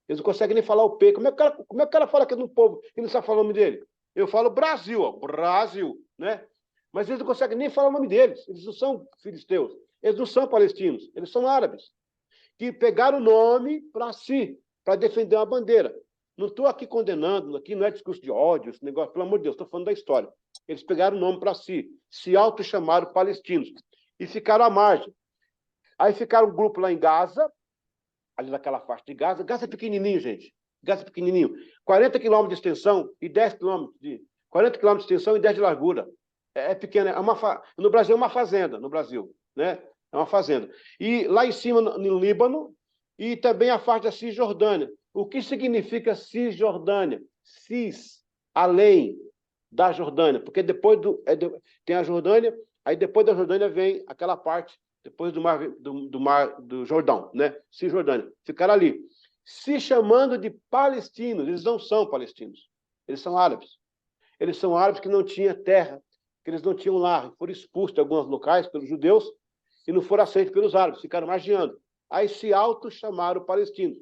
Eles não conseguem nem falar o P. Como é que o cara fala que é do povo e não sabe falar o nome dele? Eu falo Brasil, ó, Brasil, né? Mas eles não conseguem nem falar o nome deles. Eles não são filisteus. Eles não são palestinos. Eles são árabes. Que pegaram o nome para si, para defender uma bandeira. Não estou aqui condenando, aqui não é discurso de ódio, esse negócio, pelo amor de Deus, estou falando da história. Eles pegaram o nome para si, se auto-chamaram palestinos e ficaram à margem. Aí ficaram um grupo lá em Gaza, ali naquela faixa de Gaza. Gaza é pequenininho, gente. Gaza é pequenininho. 40 quilômetros de extensão e 10 quilômetros de... 40 quilômetros de extensão e 10 de largura. É pequeno. No Brasil é uma fazenda, no Brasil, né? É uma fazenda. E lá em cima, no Líbano, e também a faixa da Cisjordânia. O que significa Cisjordânia? Cis, além da Jordânia. Porque depois tem a Jordânia, aí depois da Jordânia vem aquela parte, depois do mar do Jordão, né? Cisjordânia. Ficaram ali. Se chamando de palestinos. Eles não são palestinos. Eles são árabes. Eles são árabes que não tinham terra, que eles não tinham lar. Foram expulsos de alguns locais pelos judeus e não foram aceitos pelos árabes. Ficaram margeando. aí se auto-chamaram palestinos.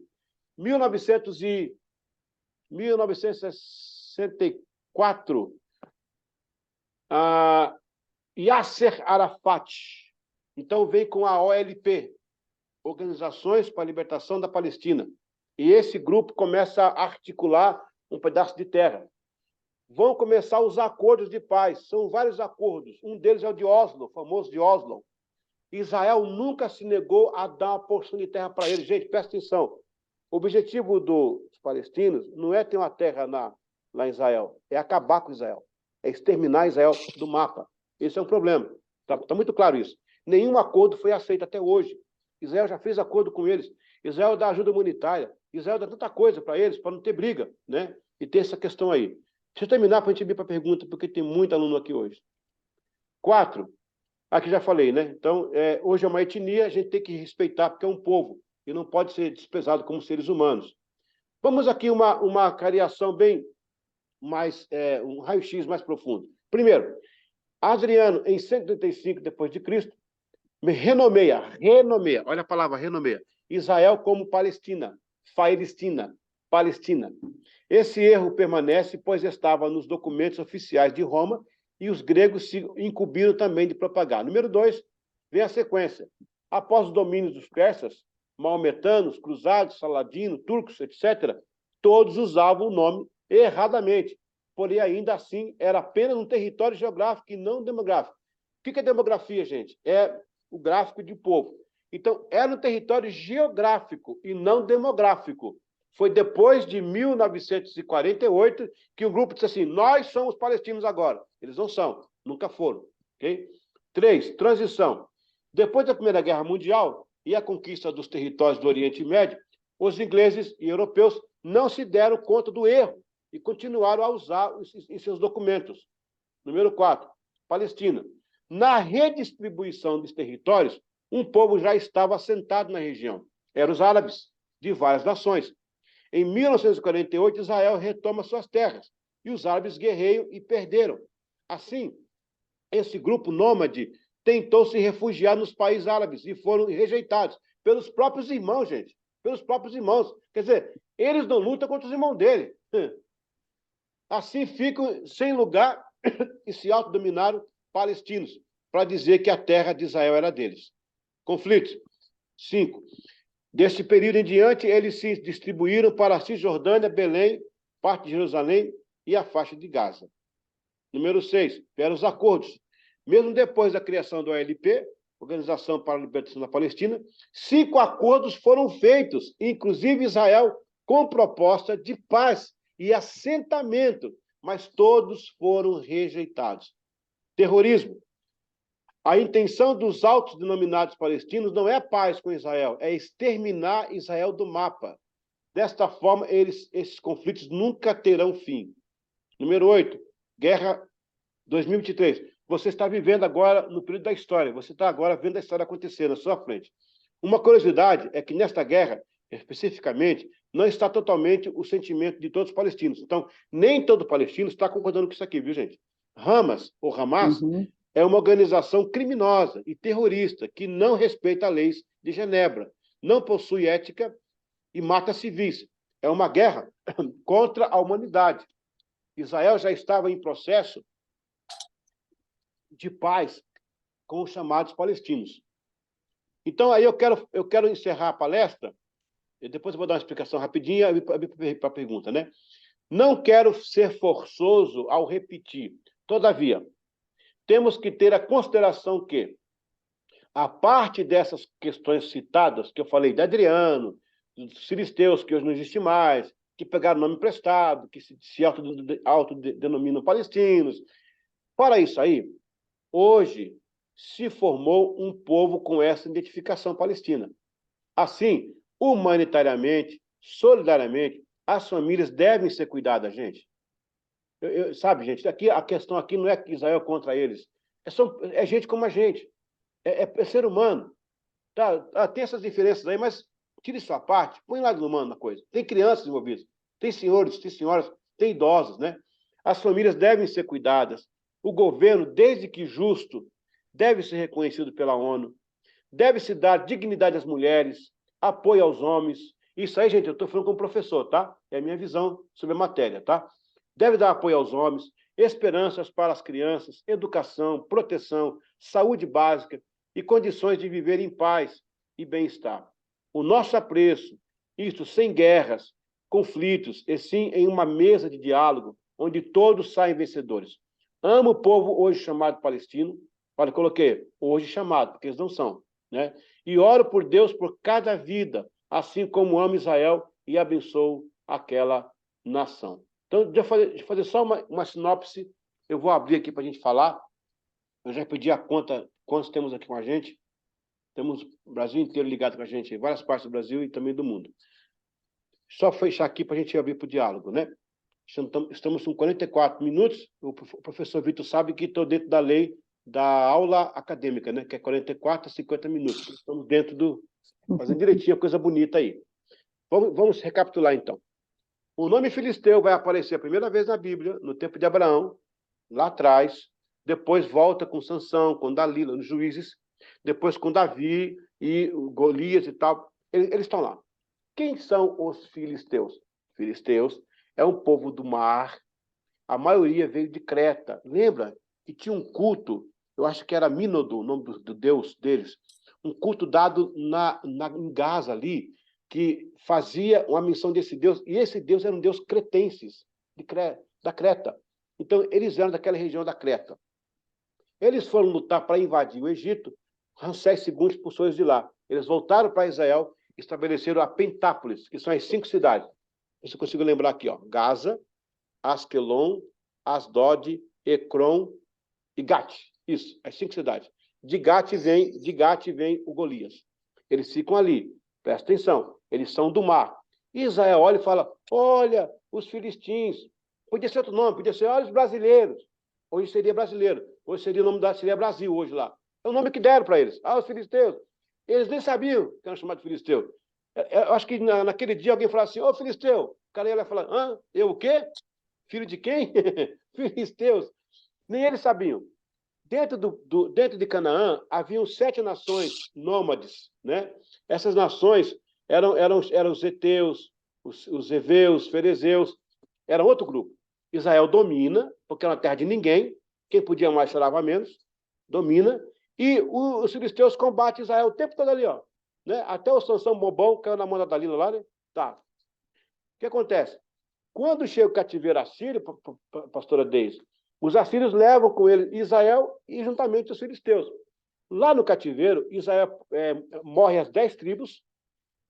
1964, Yasser Arafat, então vem com a OLP, Organizações para a Libertação da Palestina, e esse grupo começa a articular um pedaço de terra. Vão começar os acordos de paz, são vários acordos, um deles é o de Oslo, o famoso de Oslo. Israel nunca se negou a dar uma porção de terra para eles. Gente, presta atenção, o objetivo dos palestinos não é ter uma terra lá em Israel, é acabar com Israel, é exterminar Israel do mapa. Esse é um problema, tá muito claro isso. Nenhum acordo foi aceito até hoje. Israel já fez acordo com eles, Israel dá ajuda humanitária, Israel dá tanta coisa para eles, para não ter briga, né? E ter essa questão aí. Deixa eu terminar para a gente ir para a pergunta, porque tem muito aluno aqui hoje. 4, aqui já falei, né? Então, hoje é uma etnia, a gente tem que respeitar, porque é um povo, e não pode ser desprezado como seres humanos. Vamos aqui uma cariação bem mais, um raio-x mais profundo. Primeiro, Adriano, em 135 depois de Cristo, renomeia, olha a palavra renomeia, Israel como Palestina. Esse erro permanece, pois estava nos documentos oficiais de Roma e os gregos se incumbiram também de propagar. Número 2, vem a sequência. Após o domínio dos persas, maometanos, cruzados, saladinos, turcos, etc., todos usavam o nome erradamente, porém ainda assim era apenas um território geográfico e não demográfico. O que é demografia, gente? É o gráfico de povo. Então, era um território geográfico e não demográfico. Foi depois de 1948 que o grupo disse assim, nós somos palestinos agora. Eles não são, nunca foram. Okay? 3, transição. Depois da Primeira Guerra Mundial e a conquista dos territórios do Oriente Médio, os ingleses e europeus não se deram conta do erro e continuaram a usar em seus documentos. Número 4, Palestina. Na redistribuição dos territórios, um povo já estava assentado na região. Eram os árabes, de várias nações. Em 1948, Israel retoma suas terras, e os árabes guerreiam e perderam. Assim, esse grupo nômade tentou se refugiar nos países árabes e foram rejeitados pelos próprios irmãos, gente. Pelos próprios irmãos. Quer dizer, eles não lutam contra os irmãos dele. Assim ficam sem lugar e se autodominaram palestinos, para dizer que a terra de Israel era deles. Conflitos. 5. Deste período em diante, eles se distribuíram para a Cisjordânia, Belém, parte de Jerusalém e a faixa de Gaza. Número 6. Eram os acordos. Mesmo depois da criação do OLP, Organização para a Libertação da Palestina, 5 acordos foram feitos, inclusive Israel, com proposta de paz e assentamento, mas todos foram rejeitados. Terrorismo. A intenção dos autodenominados palestinos não é paz com Israel, é exterminar Israel do mapa. Desta forma, esses conflitos nunca terão fim. Número 8, Guerra 2023. Você está vivendo agora no período da história, você está agora vendo a história acontecer na sua frente. Uma curiosidade é que nesta guerra, especificamente, não está totalmente o sentimento de todos os palestinos. Então, nem todo palestino está concordando com isso aqui, viu, gente? Hamas, ou Hamas, é uma organização criminosa e terrorista que não respeita as leis de Genebra, não possui ética e mata civis. É uma guerra contra a humanidade. Israel já estava em processo de paz com os chamados palestinos. Então, aí eu quero encerrar a palestra, e depois eu vou dar uma explicação rapidinha para a pergunta, né? Não quero ser forçoso ao repetir. Todavia, temos que ter a consideração que, a parte dessas questões citadas, que eu falei de Adriano, dos filisteus, que hoje não existe mais, que pegaram nome emprestado, que se autodenominam palestinos, fora isso aí, hoje se formou um povo com essa identificação palestina. Assim, humanitariamente, solidariamente, as famílias devem ser cuidadas, gente. Sabe, gente, a questão aqui não é que Israel contra eles. É gente como a gente. É ser humano. Tá? Tem essas diferenças aí, mas tire sua parte, põe lado humano na coisa. Tem crianças envolvidas, tem senhores, tem senhoras, tem idosos, né? As famílias devem ser cuidadas. O governo, desde que justo, deve ser reconhecido pela ONU. Deve-se dar dignidade às mulheres. apoio aos homens. Isso aí, gente, eu estou falando como professor, tá? É a minha visão sobre a matéria, tá? Deve dar apoio aos homens, esperanças para as crianças, educação, proteção, saúde básica e condições de viver em paz e bem-estar. O nosso apreço, isto sem guerras, conflitos, e sim em uma mesa de diálogo, onde todos saem vencedores. Amo o povo hoje chamado palestino. Olha, coloquei hoje chamado, porque eles não são, né? E oro por Deus por cada vida, assim como amo Israel e abençoo aquela nação. Então, deixa eu fazer só uma sinopse. Eu vou abrir aqui para a gente falar. Eu já pedi a conta, quantos temos aqui com a gente. Temos o Brasil inteiro ligado com a gente, várias partes do Brasil e também do mundo. Só fechar aqui para a gente abrir para o diálogo, né? Estamos com 44 minutos. O professor Vitor sabe que estou dentro da lei da aula acadêmica, né? Que é 44 a 50 minutos. Estamos dentro do... fazendo direitinho, coisa bonita aí. Vamos recapitular, então. O nome Filisteu vai aparecer a primeira vez na Bíblia, no tempo de Abraão, lá atrás. Depois volta com Sansão, com Dalila, nos Juízes. Depois com Davi e Golias e tal. Eles estão lá. Quem são os filisteus? Filisteus é um povo do mar. A maioria veio de Creta. Lembra que tinha um culto, eu acho que era Mínodo, o nome do deus deles, um culto dado em Gaza ali, que fazia uma missão desse deus, e esse deus era um deus cretenses, da Creta. Então, eles eram daquela região da Creta. Eles foram lutar para invadir o Egito, Ramsés II expulsou eles de lá. Eles voltaram para Israel e estabeleceram a Pentápolis, que são as 5 cidades. Isso eu consigo lembrar aqui, ó. Gaza, Asquelon, Asdod, Ecrom e Gat. Isso, as 5 cidades. De Gat vem o Golias. Eles ficam ali. Presta atenção. Eles são do mar. E Israel olha e fala, olha, os filistins. Podia ser outro nome, podia ser, olha, os brasileiros. Hoje seria brasileiro. Hoje seria o nome seria Brasil, hoje lá. É o nome que deram para eles. Ah, os filisteus. Eles nem sabiam que eram chamados de filisteu. Eu acho que naquele dia alguém falava assim, ô, filisteu. O cara ia falar, hã? Eu o quê? Filho de quem? Filisteus. Nem eles sabiam. Dentro de Canaã, haviam 7 nações nômades, né? Essas nações eram os heteus, os heveus, ferezeus, era outro grupo. Israel domina, porque era uma terra de ninguém, quem podia mais chorava menos, domina, e os filisteus combatem Israel o tempo todo ali, ó, né? Até o Sansão bobão caiu na mão da Dalila lá, né? Tá. O que acontece? Quando chega o cativeiro assírio, pastora Deise, os assírios levam com ele Israel e juntamente os filisteus. Lá no cativeiro, Israel morre as 10 tribos,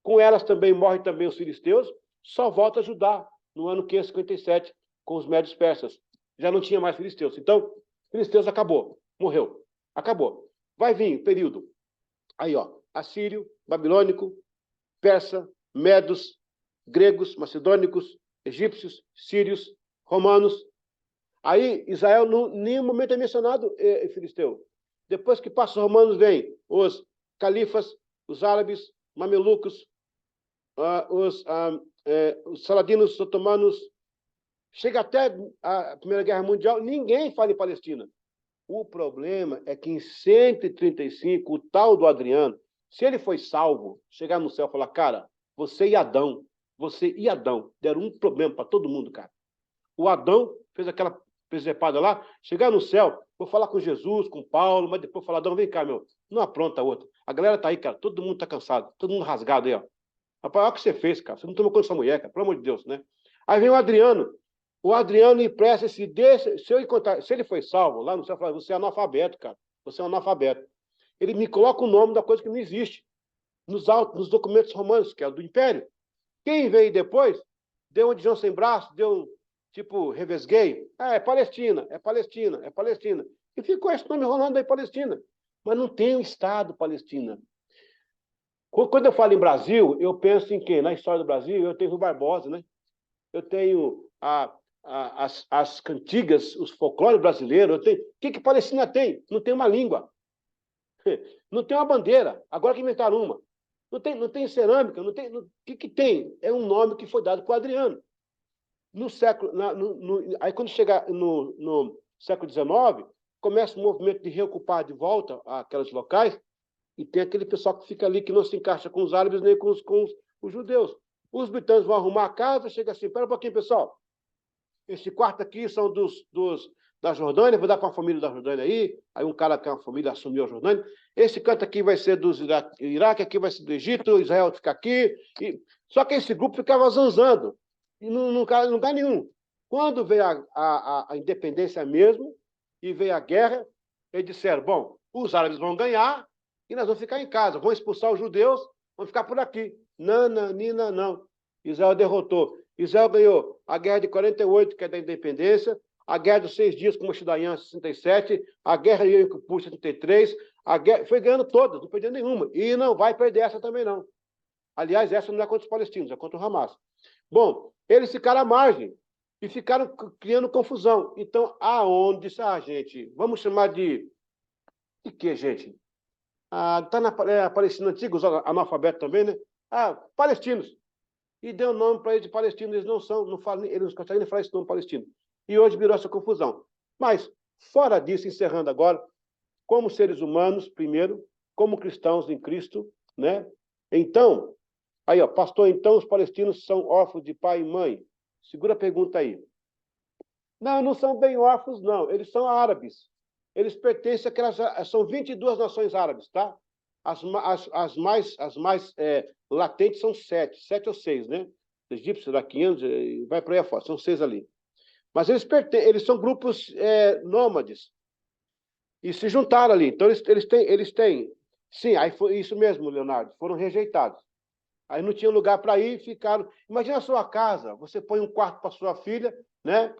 com elas também morrem também os filisteus, só volta a Judá no ano 557 com os médios persas. Já não tinha mais filisteus. Então, filisteus acabou, morreu, acabou. Vai vir período. Aí, ó, assírio, babilônico, persa, medos, gregos, macedônicos, egípcios, sírios, romanos. Aí, Israel, em nenhum momento é mencionado filisteu. Depois que passa os romanos, vem os califas, os árabes, mamelucos, os saladinos, os otomanos. Chega até a Primeira Guerra Mundial, ninguém fala em Palestina. O problema é que em 135, o tal do Adriano, se ele foi salvo, chegar no céu e falar, cara, você e Adão, deram um problema para todo mundo, cara. O Adão fez aquela presepada lá, chegar no céu, vou falar com Jesus, com Paulo, mas depois falar, Adão, vem cá, meu, não apronta outra. A galera tá aí, cara, todo mundo tá cansado, todo mundo rasgado aí, ó. Rapaz, olha o que você fez, cara, você não tomou conta dessa mulher, cara, pelo amor de Deus, né? Aí vem o Adriano empresta se ele foi salvo, lá no céu, fala, você é analfabeto, cara, você é um analfabeto. Ele me coloca o nome da coisa que não existe, nos documentos romanos, que é do Império. Quem veio depois, deu um de João sem braço, deu um, tipo, revesguei. É Palestina, é Palestina, é Palestina. E ficou esse nome rolando aí, Palestina. Mas não tem um Estado Palestina. Quando eu falo em Brasil, eu penso em quem? Na história do Brasil, eu tenho Rui Barbosa, né? Eu tenho as cantigas, os folclores brasileiros. O que Palestina tem? Não tem uma língua. Não tem uma bandeira. Agora que inventaram uma. Não tem cerâmica. O que tem? É um nome que foi dado por Adriano. No século, aí quando chega no século XIX, começa um movimento de reocupar de volta aqueles locais, E tem aquele pessoal que fica ali, que não se encaixa com os árabes nem com os judeus. Os britânicos vão arrumar a casa, chega assim, espera um pouquinho, pessoal. Esse quarto aqui são da Jordânia, vou dar para uma família da Jordânia aí um cara que é uma família assumiu a Jordânia. Esse canto aqui vai ser do Iraque, aqui vai ser do Egito, Israel fica aqui. Só que esse grupo ficava zanzando, e não lugar nenhum. Quando veio a independência mesmo, e veio a guerra, eles disseram, bom, os árabes vão ganhar, e nós vamos ficar em casa, vão expulsar os judeus, vamos ficar por aqui. Nananina, não. Israel derrotou. Israel ganhou a guerra de 48, que é da independência, a guerra dos 6 dias com Moshe Dayan, em 67, a guerra de Yom Kippur, em 73, a guerra, foi ganhando todas, não perdeu nenhuma. E não vai perder essa também, não. Aliás, essa não é contra os palestinos, é contra o Hamas. Bom, eles ficaram à margem e ficaram criando confusão. Então, aonde, gente, vamos chamar de quê, gente? Está na Palestina antiga, os analfabetos também, né? Palestinos. E deu nome para eles de palestinos, eles não falam, eles não conseguem falar esse nome palestino. E hoje virou essa confusão. Mas, fora disso, encerrando agora, como seres humanos, primeiro, como cristãos em Cristo, né? Então, aí, pastor, então os palestinos são órfãos de pai e mãe? Segura a pergunta aí. Não são bem órfãos, não. Eles são árabes. Eles pertencem àquelas... São 22 nações árabes, tá? As mais latentes são 7 ou 6, né? Os egípcios, iraquianos, vai para aí afora, são 6 ali. Mas eles são grupos nômades. E se juntaram ali. Então, eles têm... Sim, aí foi isso mesmo, Leonardo. Foram rejeitados. Aí não tinha lugar para ir, ficaram... Imagina a sua casa, você põe um quarto para sua filha, né?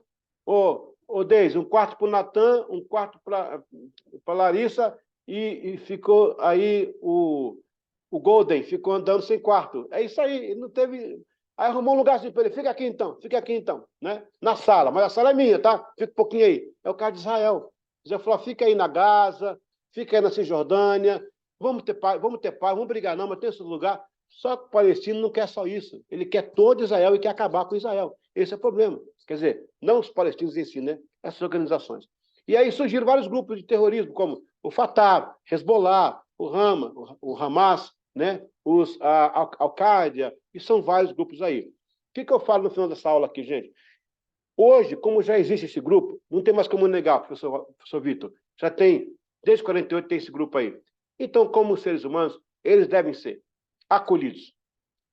Ô Deise, um quarto para o Natan, um quarto para Larissa, e ficou aí o Golden, ficou andando sem quarto. É isso aí, não teve... Aí arrumou um lugar assim para ele, fica aqui então, né? Na sala, mas a sala é minha, tá? Fica um pouquinho aí. É o caso de Israel. Israel falou, fica aí na Gaza, fica aí na Cisjordânia, vamos ter paz, vamos brigar não, mas tem esse lugar. Só que o palestino não quer só isso. Ele quer todo Israel e quer acabar com Israel. Esse é o problema. Quer dizer, não os palestinos em si, né? Essas organizações. E aí surgiram vários grupos de terrorismo, como o Fatah, Hezbollah, o Hamas, né? A Al-Qaeda, e são vários grupos aí. O que eu falo no final dessa aula aqui, gente? Hoje, como já existe esse grupo, não tem mais como negar, professor Vitor. Já tem, desde 48 tem esse grupo aí. Então, como seres humanos, eles devem ser acolhidos,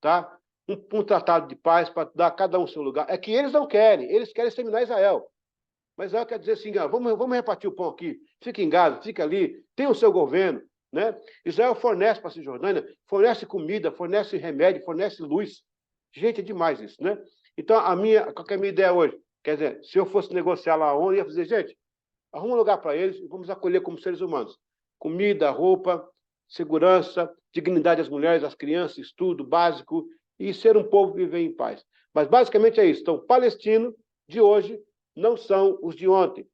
tá? Um tratado de paz para dar a cada um seu lugar. É que eles não querem, eles querem exterminar Israel. Mas Israel quer dizer assim, vamos repartir o pão aqui, fica em Gaza, fica ali, tem o seu governo, né? Israel fornece para a Cisjordânia, fornece comida, fornece remédio, fornece luz. Gente, é demais isso, né? Então, qual que é a minha ideia hoje? Quer dizer, se eu fosse negociar lá onde, eu ia dizer, gente, arruma um lugar para eles e vamos acolher como seres humanos. Comida, roupa, segurança, dignidade às mulheres, às crianças, estudo básico e ser um povo que viver em paz. Mas basicamente é isso. Então, palestinos de hoje não são os de ontem.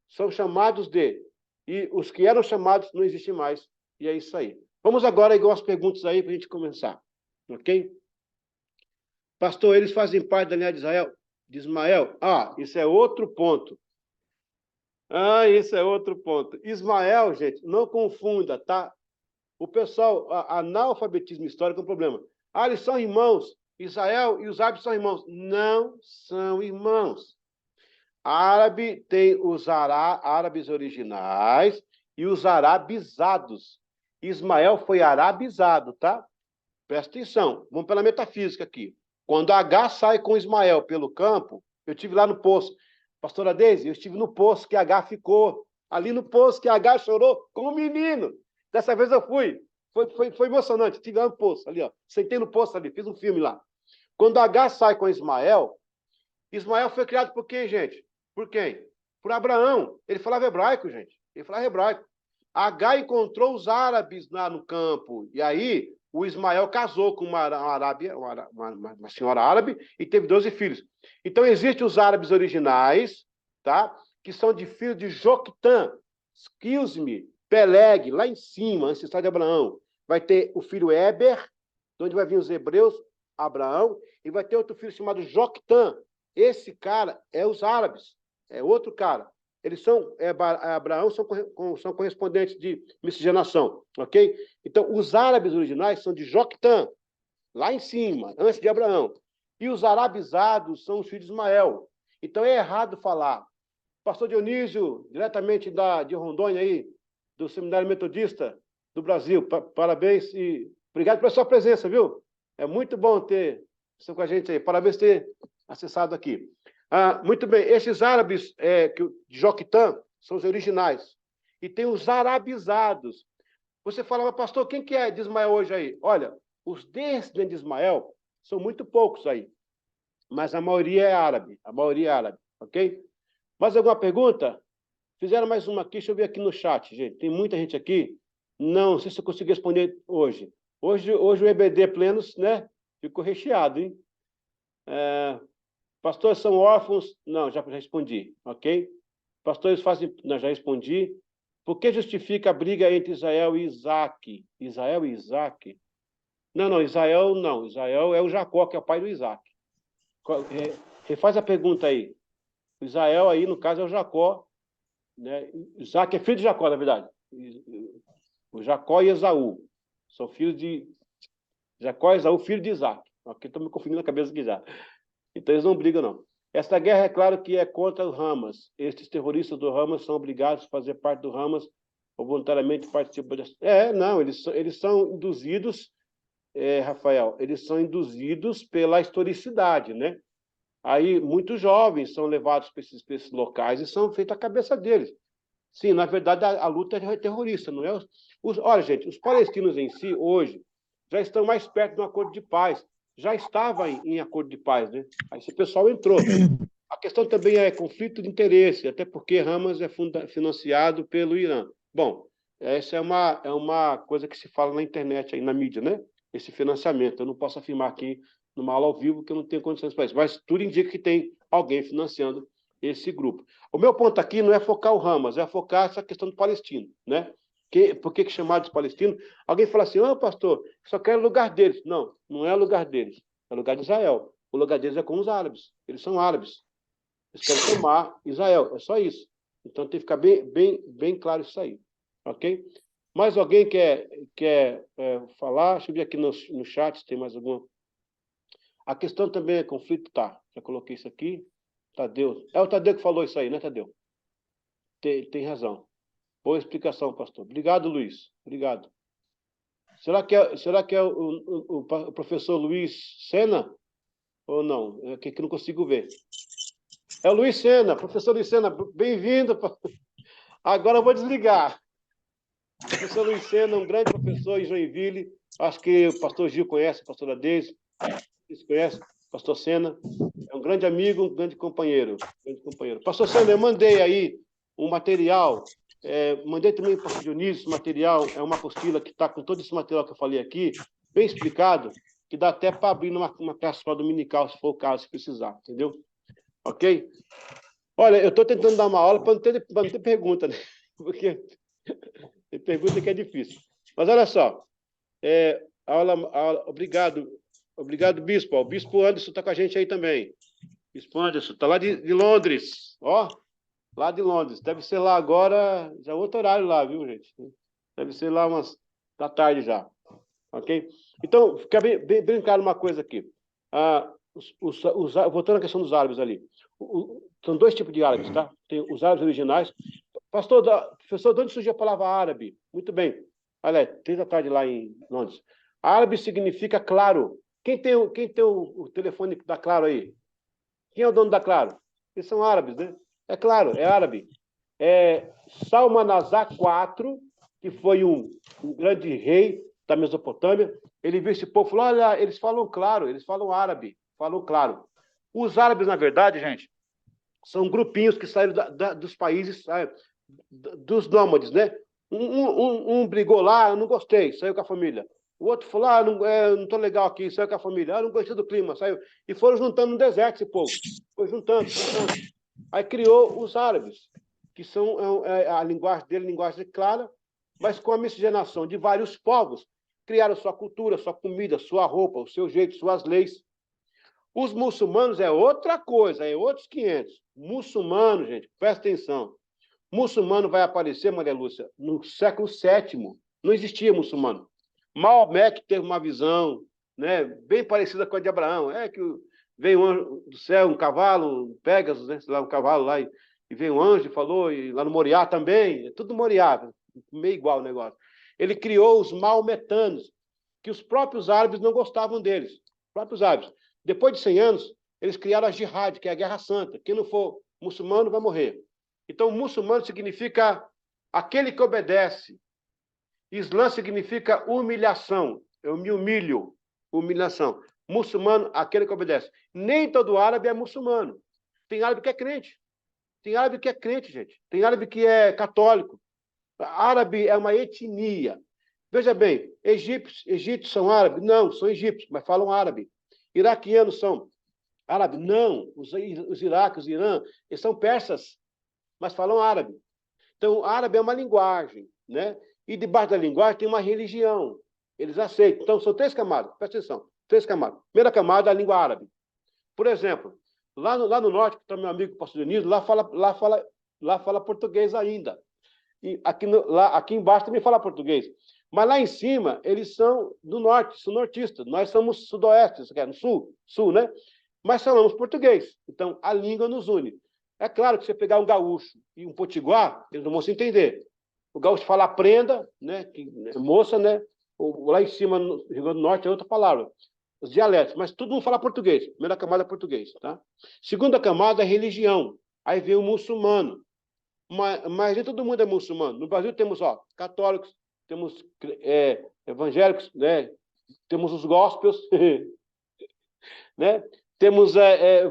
São chamados de. E os que eram chamados não existem mais. E é isso aí. Vamos agora igual as perguntas aí para a gente começar. Ok? Pastor, eles fazem parte da linha de Ismael? Isso é outro ponto. Isso é outro ponto. Ismael, gente, não confunda, tá? O pessoal, analfabetismo histórico é um problema. Eles são irmãos. Israel e os árabes são irmãos. Não são irmãos. Árabe tem os árabes originais e os arabizados. Ismael foi arabizado, tá? Presta atenção. Vamos pela metafísica aqui. Quando H sai com Ismael pelo campo, eu estive lá no poço. Pastora Deise, eu estive no poço que H ficou. Ali no poço que H chorou com o menino. Dessa vez eu fui. Foi emocionante. Estive lá no poço, ali, ó. Sentei no poço ali, fiz um filme lá. Quando H sai com Ismael, Ismael foi criado por quem, gente? Por quem? Por Abraão. Ele falava hebraico, gente. Ele falava hebraico. H encontrou os árabes lá no campo. E aí, o Ismael casou com uma senhora árabe e teve 12 filhos. Então, existem os árabes originais, tá? Que são de filhos de Joctã, Quisme, Peleg, lá em cima, ancestral de Abraão. Vai ter o filho Eber, de onde vai vir os hebreus, Abraão, e vai ter outro filho chamado Joctã. Esse cara é os árabes, é outro cara. eles são, Abraão são correspondentes de miscigenação, ok? Então, os árabes originais são de Joctã, lá em cima, antes de Abraão. E os arabizados são os filhos de Ismael. Então, é errado falar. Pastor Dionísio, diretamente de Rondônia, aí, do Seminário Metodista do Brasil, parabéns e obrigado pela sua presença, viu? É muito bom ter você com a gente aí. Parabéns por ter acessado aqui. Muito bem, esses árabes de Joctã são os originais. E tem os arabizados. Você fala, mas pastor, quem que é de Ismael hoje aí? Olha, os descendentes de Ismael são muito poucos aí. Mas a maioria é árabe. A maioria é árabe, ok? Mais alguma pergunta? Fizeram mais uma aqui, deixa eu ver aqui no chat, gente. Tem muita gente aqui. Não sei se eu consigo responder hoje. Hoje o EBD Plenos, né? Ficou recheado, hein? Pastores são órfãos? Não, já respondi, ok? Pastores fazem... Não, já respondi. Por que justifica a briga entre Israel e Isaac? Israel e Isaac? Não, Israel não. Israel é o Jacó, que é o pai do Isaac. Refaz a pergunta aí. O Israel aí, no caso, é o Jacó, né? Isaac é filho de Jacó, na verdade. O Jacó e Esaú. São filhos de... Jacó e Esaú, filho de Isaac. Ok, estou me confundindo na cabeça aqui já. Então, eles não brigam, não. Esta guerra, é claro que é contra o Hamas. Estes terroristas do Hamas são obrigados a fazer parte do Hamas ou voluntariamente participam... Não, eles são induzidos, Rafael, eles são induzidos pela historicidade, né? Aí, muitos jovens são levados para esses locais e são feitos a cabeça deles. Sim, na verdade, a luta é terrorista, não é? Olha, gente, os palestinos em si, hoje, já estão mais perto de um acordo de paz. Já estava em acordo de paz, né? Aí esse pessoal entrou. A questão também é conflito de interesse, até porque Hamas é financiado pelo Irã. Bom, essa é uma coisa que se fala na internet, aí, na mídia, né? Esse financiamento. Eu não posso afirmar aqui numa aula ao vivo que eu não tenho condições para isso, mas tudo indica que tem alguém financiando esse grupo. O meu ponto aqui não é focar o Hamas, é focar essa questão do palestino, né? Por que chamar de palestino? Alguém fala assim, pastor, só quero o lugar deles. Não, não é o lugar deles, é o lugar de Israel. O lugar deles é com os árabes, eles são árabes. Eles querem tomar Israel, é só isso. Então tem que ficar bem claro isso aí, ok? Mais alguém quer falar? Deixa eu ver aqui no chat se tem mais alguma. A questão também é conflito, tá? Já coloquei isso aqui. Tadeu. É o Tadeu que falou isso aí, né, Tadeu? Tem razão. Boa explicação, pastor. Obrigado, Luiz. Obrigado. Será que é o professor Luiz Sena? Ou não? É que não consigo ver. É o Luiz Sena. Professor Luiz Sena, bem-vindo. Agora eu vou desligar. O professor Luiz Sena, um grande professor em Joinville. Acho que o pastor Gil conhece, a pastora Deise. Vocês conhecem? Pastor Sena. É um grande amigo, um grande companheiro. Pastor Sena, eu mandei aí um material, mandei também para o Dionísio esse material, é uma apostila que está com todo esse material que eu falei aqui, bem explicado, que dá até para abrir numa classe dominical, se for o caso, se precisar, entendeu? Ok? Olha, eu estou tentando dar uma aula para não ter pergunta, né? Porque tem pergunta que é difícil. Mas olha só, obrigado, Bispo. O Bispo Anderson está com a gente aí também. Bispo Anderson, está lá de Londres, ó. Lá de Londres. Deve ser lá agora, já é outro horário lá, viu, gente? Deve ser lá da tarde já. Ok? Então, fica bem claro uma coisa aqui. Voltando à questão dos árabes ali. São dois tipos de árabes, tá? Tem os árabes originais. Professor, de onde surgiu a palavra árabe? Muito bem. Olha, 3 da tarde lá em Londres. Árabe significa claro. Quem tem o telefone da Claro aí? Quem é o dono da Claro? Eles são árabes, né? É claro, é árabe. Salmanasar IV, que foi um grande rei da Mesopotâmia, ele viu esse povo e falou, olha, eles falam claro, eles falam árabe, falam claro. Os árabes, na verdade, gente, são grupinhos que saíram dos países, dos nômades, né? Um brigou lá, eu não gostei, saiu com a família. O outro falou, não estou legal aqui, saiu com a família. Não gostei do clima, saiu. E foram juntando no deserto esse povo. Foi juntando. Aí criou os árabes, que são a linguagem dele, linguagem clara, mas com a miscigenação de vários povos, criaram sua cultura, sua comida, sua roupa, o seu jeito, suas leis. Os muçulmanos é outra coisa, é outros 500. Muçulmano, gente, presta atenção. Muçulmano vai aparecer, Maria Lúcia, no século VII. Não existia muçulmano. Maomé que teve uma visão, né, bem parecida com a de Abraão. É que veio um anjo do céu, um cavalo, um Pégasus, né, lá, um cavalo lá, e veio um anjo e falou, e lá no Moriá também, é tudo Moriá, meio igual o negócio. Ele criou os maometanos, que os próprios árabes não gostavam deles. Os próprios árabes. Depois de 100 anos, eles criaram a jihad, que é a guerra santa. Quem não for muçulmano vai morrer. Então, muçulmano significa aquele que obedece. Islã significa humilhação. Eu me humilho. Humilhação. Muçulmano, aquele que obedece. Nem todo árabe é muçulmano. Tem árabe que é crente. Tem árabe que é crente, gente. Tem árabe que é católico. Árabe é uma etnia. Veja bem, egípcios são árabes? Não, são egípcios, mas falam árabe. Iraquianos são árabes? Não, os iraques, os Irã, eles são persas, mas falam árabe. Então, árabe é uma linguagem, né? E debaixo da linguagem tem uma religião. Eles aceitam. Então, são 3 camadas, presta atenção, 3 camadas. Primeira camada é a língua árabe. Por exemplo, lá no norte, que está meu amigo pastor Dionísio, lá fala português ainda. E aqui embaixo também fala português. Mas lá em cima, eles são do norte, são nortistas. Nós somos sudoestes, no sul, né? Mas falamos português. Então, a língua nos une. É claro que se você pegar um gaúcho e um potiguar, eles não vão se entender. O gaúcho fala prenda, né? Que é moça, né? Lá em cima, no Rio Grande do Norte, é outra palavra. Os dialetos. Mas todo mundo fala português. Primeira camada é português, tá? Segunda camada é religião. Aí vem o muçulmano. Mas nem todo mundo é muçulmano. No Brasil temos católicos, temos evangélicos, né? Temos os gospels, né? Temos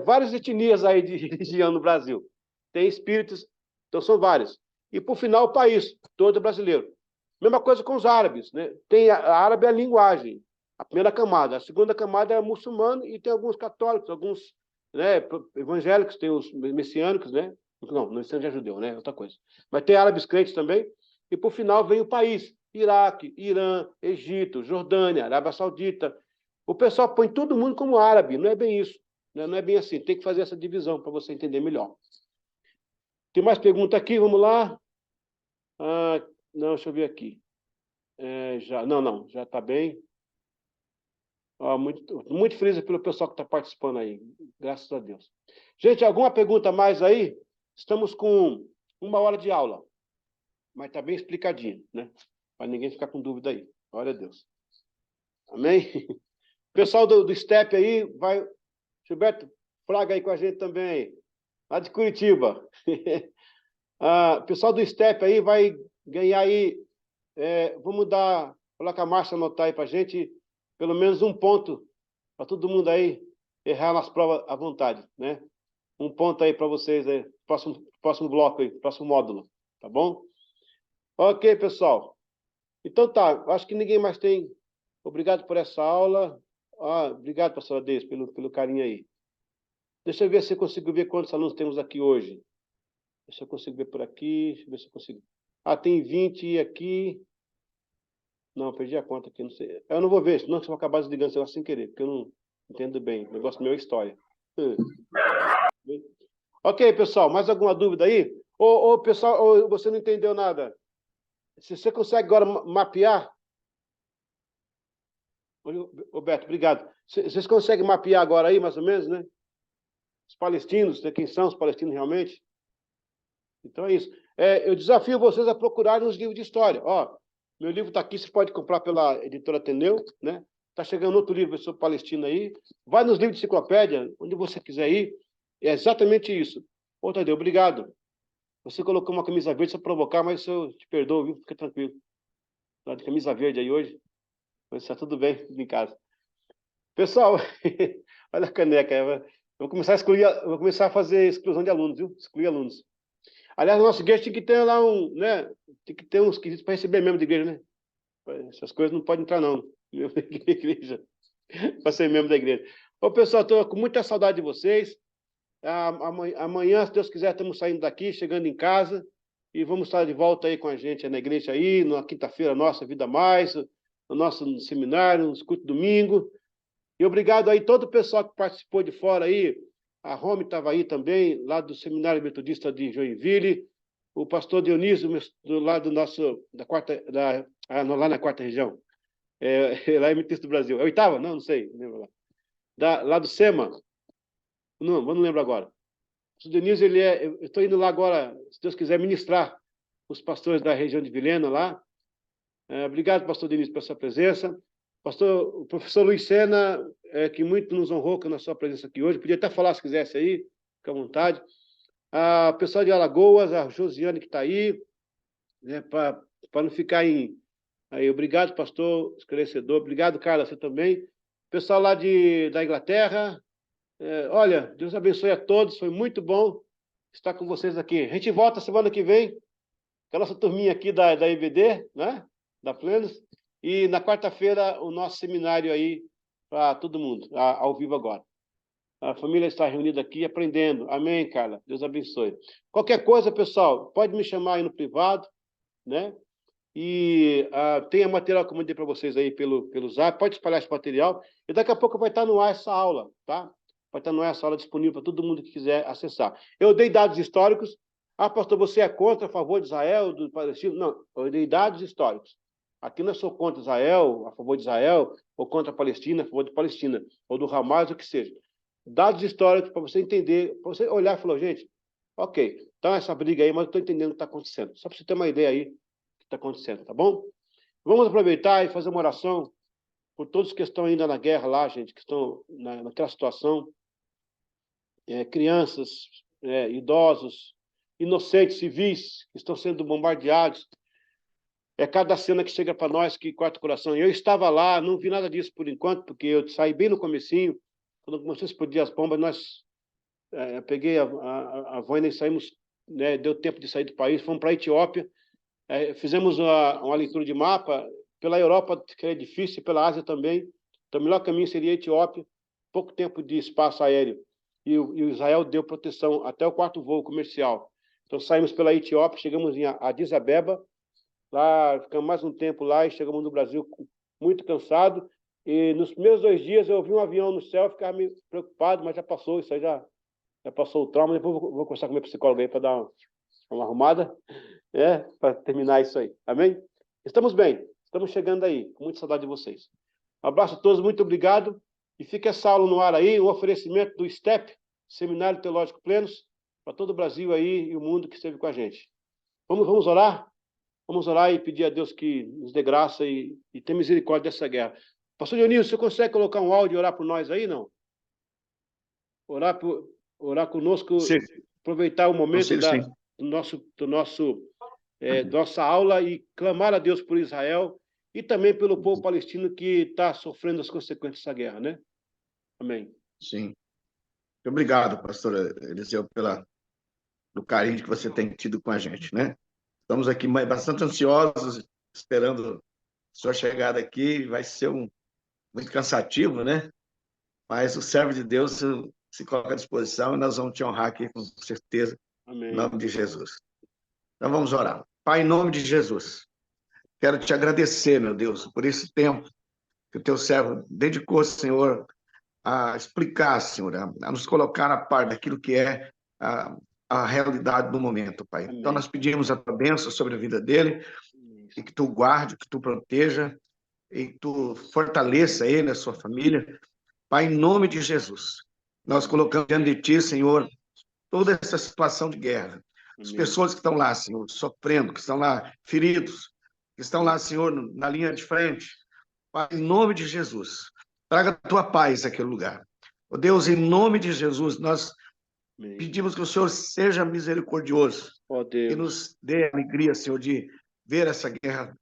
várias etnias aí de religião no Brasil. Tem espíritos, então são vários. E, por final, o país todo brasileiro. Mesma coisa com os árabes, né? Tem a árabe é a linguagem, a primeira camada. A segunda camada é muçulmano e tem alguns católicos, alguns, né, evangélicos, tem os messiânicos, né? Não messiânico é judeu, né? Outra coisa. Mas tem árabes crentes também. E, por final, vem o país. Iraque, Irã, Egito, Jordânia, Arábia Saudita. O pessoal põe todo mundo como árabe. Não é bem isso. Né? Não é bem assim. Tem que fazer essa divisão para você entender melhor. Tem mais pergunta aqui? Vamos lá. Não, deixa eu ver aqui. Não, já está bem. Muito feliz pelo pessoal que está participando aí. Graças a Deus. Gente, alguma pergunta mais aí? Estamos com 1 hora de aula. Mas está bem explicadinho, né? Para ninguém ficar com dúvida aí. Glória a Deus. Amém? Pessoal do STEP aí, vai... Gilberto, Fraga aí com a gente também. Lá de Curitiba. Pessoal do STEP aí vai ganhar aí... vamos colocar a Márcia anotar aí para a gente, pelo menos 1 ponto para todo mundo aí errar nas provas à vontade, né? 1 ponto aí para vocês aí, próximo bloco aí, próximo módulo, tá bom? Ok, pessoal. Então tá, acho que ninguém mais tem. Obrigado por essa aula. Obrigado, pastor Deis, pelo carinho aí. Deixa eu ver se eu consigo ver quantos alunos temos aqui hoje. Deixa eu consigo ver por aqui. Deixa eu ver se eu consigo. Tem 20 aqui. Não, perdi a conta aqui, não sei. Eu não vou ver, senão eu vou acabar desligando esse negócio sem querer, porque eu não entendo bem. O negócio meu é história. Ok, pessoal, mais alguma dúvida aí? Pessoal, você não entendeu nada? Se você consegue agora mapear... Roberto, obrigado. Vocês conseguem mapear agora aí, mais ou menos, né? Os palestinos, né? Quem são os palestinos realmente? Então é isso. Eu desafio vocês a procurarem os livros de história. Meu livro está aqui, você pode comprar pela editora Ateneu, né? Está chegando outro livro sobre Palestina aí. Vai nos livros de enciclopédia, onde você quiser ir. É exatamente isso. Tadeu, obrigado. Você colocou uma camisa verde para provocar, mas eu te perdoo, viu? Fica tranquilo. Tá de camisa verde aí hoje. Mas está tudo bem, tudo em casa. Pessoal, olha a caneca. Eu vou começar a fazer exclusão de alunos, viu? Excluir alunos. Aliás, a nossa igreja tem que ter lá né? Tem que ter uns quesitos para receber membro da igreja, né? Essas coisas não podem entrar, não. Membro da igreja. Para ser membro da igreja. Pessoal, estou com muita saudade de vocês. Amanhã, se Deus quiser, estamos saindo daqui, chegando em casa, e vamos estar de volta aí com a gente na igreja aí, na quinta-feira, nossa Vida Mais, no nosso seminário, no culto domingo. E obrigado aí todo o pessoal que participou de fora aí. A Rome estava aí também, lá do Seminário Metodista de Joinville. o pastor Dionísio, do lado do nosso, lá na quarta região. Lá é Metista do Brasil. É oitava? Não sei. Não lembro lá. Lá do SEMA. Não lembro agora. O Dionísio, eu estou indo lá agora, se Deus quiser, ministrar os pastores da região de Vilhena lá. Obrigado, pastor Dionísio, pela sua presença. O professor Luiz Sena, que muito nos honrou com a sua presença aqui hoje. Podia até falar se quisesse aí, fica à vontade. O pessoal de Alagoas, a Josiane que está aí, né, para não ficar aí. Obrigado, pastor esclarecedor. Obrigado, Carla, você também. Pessoal lá da Inglaterra, olha, Deus abençoe a todos, foi muito bom estar com vocês aqui. A gente volta semana que vem, com a nossa turminha aqui da IBD, né? Da Plenos, e na quarta-feira o nosso seminário aí para todo mundo, ao vivo agora. A família está reunida aqui aprendendo. Amém, Carla? Deus abençoe. Qualquer coisa, pessoal, pode me chamar aí no privado, né? E tem material que eu mandei para vocês aí pelo Zap, pode espalhar esse material, e daqui a pouco vai estar no ar essa aula, tá? Vai estar no ar essa aula disponível para todo mundo que quiser acessar. Eu dei dados históricos. Pastor, você é contra, a favor de Israel, do Palestina? Não, eu dei dados históricos. Aqui não sou contra Israel, a favor de Israel, ou contra a Palestina, a favor de Palestina, ou do Hamas, o que seja. Dados históricos para você entender, para você olhar e falar, gente, ok, então essa briga aí, mas eu estou entendendo o que está acontecendo. Só para você ter uma ideia aí do que está acontecendo, tá bom? Vamos aproveitar e fazer uma oração por todos que estão ainda na guerra lá, gente, que estão naquela situação. Crianças, idosos, inocentes, civis, que estão sendo bombardeados. Cada cena que chega para nós que corta o coração. Eu estava lá, não vi nada disso por enquanto, porque eu saí bem no comecinho, quando começou a explodir as bombas, eu peguei a Vânia e saímos, né, deu tempo de sair do país, fomos para a Etiópia, fizemos uma leitura de mapa, pela Europa, que é difícil, e pela Ásia também, então o melhor caminho seria a Etiópia, pouco tempo de espaço aéreo, e o Israel deu proteção até o quarto voo comercial. Então saímos pela Etiópia, chegamos em Addis Abeba, lá ficamos mais um tempo lá e chegamos no Brasil muito cansado, e nos primeiros 2 dias eu vi um avião no céu, ficava meio preocupado, mas já passou, isso aí já passou o trauma. Depois vou conversar com meu psicólogo aí para dar uma arrumada, para terminar isso aí. Amém? Estamos bem, estamos chegando aí, com muita saudade de vocês. Um abraço a todos, muito obrigado, e fica essa aula no ar aí, um oferecimento do STEP, Seminário Teológico Plenos, para todo o Brasil aí e o mundo que esteve com a gente. Vamos orar? Vamos orar e pedir a Deus que nos dê graça e tenha misericórdia dessa guerra. Pastor Dionísio, você consegue colocar um áudio e orar por nós aí, não? Orar conosco, Sim. aproveitar o momento Sim. do nossa aula e clamar a Deus por Israel e também pelo povo palestino que está sofrendo as consequências dessa guerra, né? Amém. Sim. Muito obrigado, pastor Eliseu, pelo carinho que você tem tido com a gente, né? Estamos aqui bastante ansiosos, esperando a sua chegada aqui. Vai ser muito cansativo, né? Mas o servo de Deus se coloca à disposição e nós vamos te honrar aqui com certeza, Amém. em nome de Jesus. Então vamos orar. Pai, em nome de Jesus, quero te agradecer, meu Deus, por esse tempo que o teu servo dedicou, Senhor, a explicar, Senhor, a nos colocar a par daquilo que é a realidade do momento, Pai. Amém. Então nós pedimos a tua bênção sobre a vida dele, e que tu guarde, que tu proteja, e que tu fortaleça ele, a sua família. Pai, em nome de Jesus, nós colocamos diante de ti, Senhor, toda essa situação de guerra. As pessoas que estão lá, Senhor, sofrendo, que estão lá feridos, que estão lá, Senhor, na linha de frente. Pai, em nome de Jesus, traga a tua paz àquele lugar. Oh Deus, em nome de Jesus, nós pedimos que o Senhor seja misericordioso e nos dê a alegria, Senhor, de ver essa guerra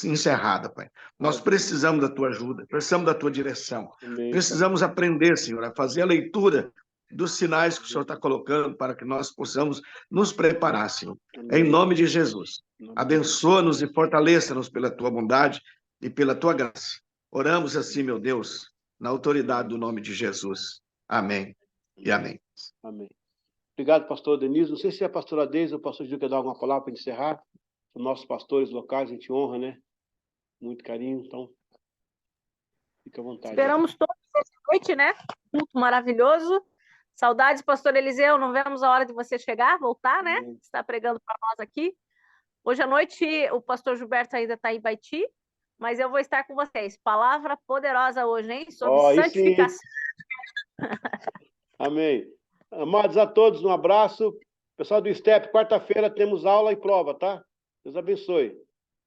encerrada, Pai. Nós precisamos da tua ajuda, precisamos da tua direção. Amém. Precisamos aprender, Senhor, a fazer a leitura dos sinais que o Senhor está colocando para que nós possamos nos preparar, Senhor. Amém. Em nome de Jesus, abençoa-nos e fortaleça-nos pela tua bondade e pela tua graça. Oramos assim, meu Deus, na autoridade do nome de Jesus. Amém e amém. Amém. Obrigado, pastor Denise. Não sei se é a pastora Deise ou o pastor Gil quer dar alguma palavra para encerrar. Os nossos pastores locais, a gente honra, né? Muito carinho, então fica à vontade. Esperamos todos essa noite, né? Culto maravilhoso. Saudades, pastor Eliseu, não vemos a hora de você chegar, voltar, né? Você está pregando para nós aqui. Hoje à noite o pastor Gilberto ainda está em Baiti, mas eu vou estar com vocês. Palavra poderosa hoje, hein? Sobre santificação. Amém. Amados a todos, um abraço. Pessoal do STEP, quarta-feira temos aula e prova, tá? Deus abençoe.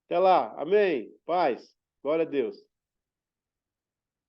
Até lá. Amém. Paz. Glória a Deus.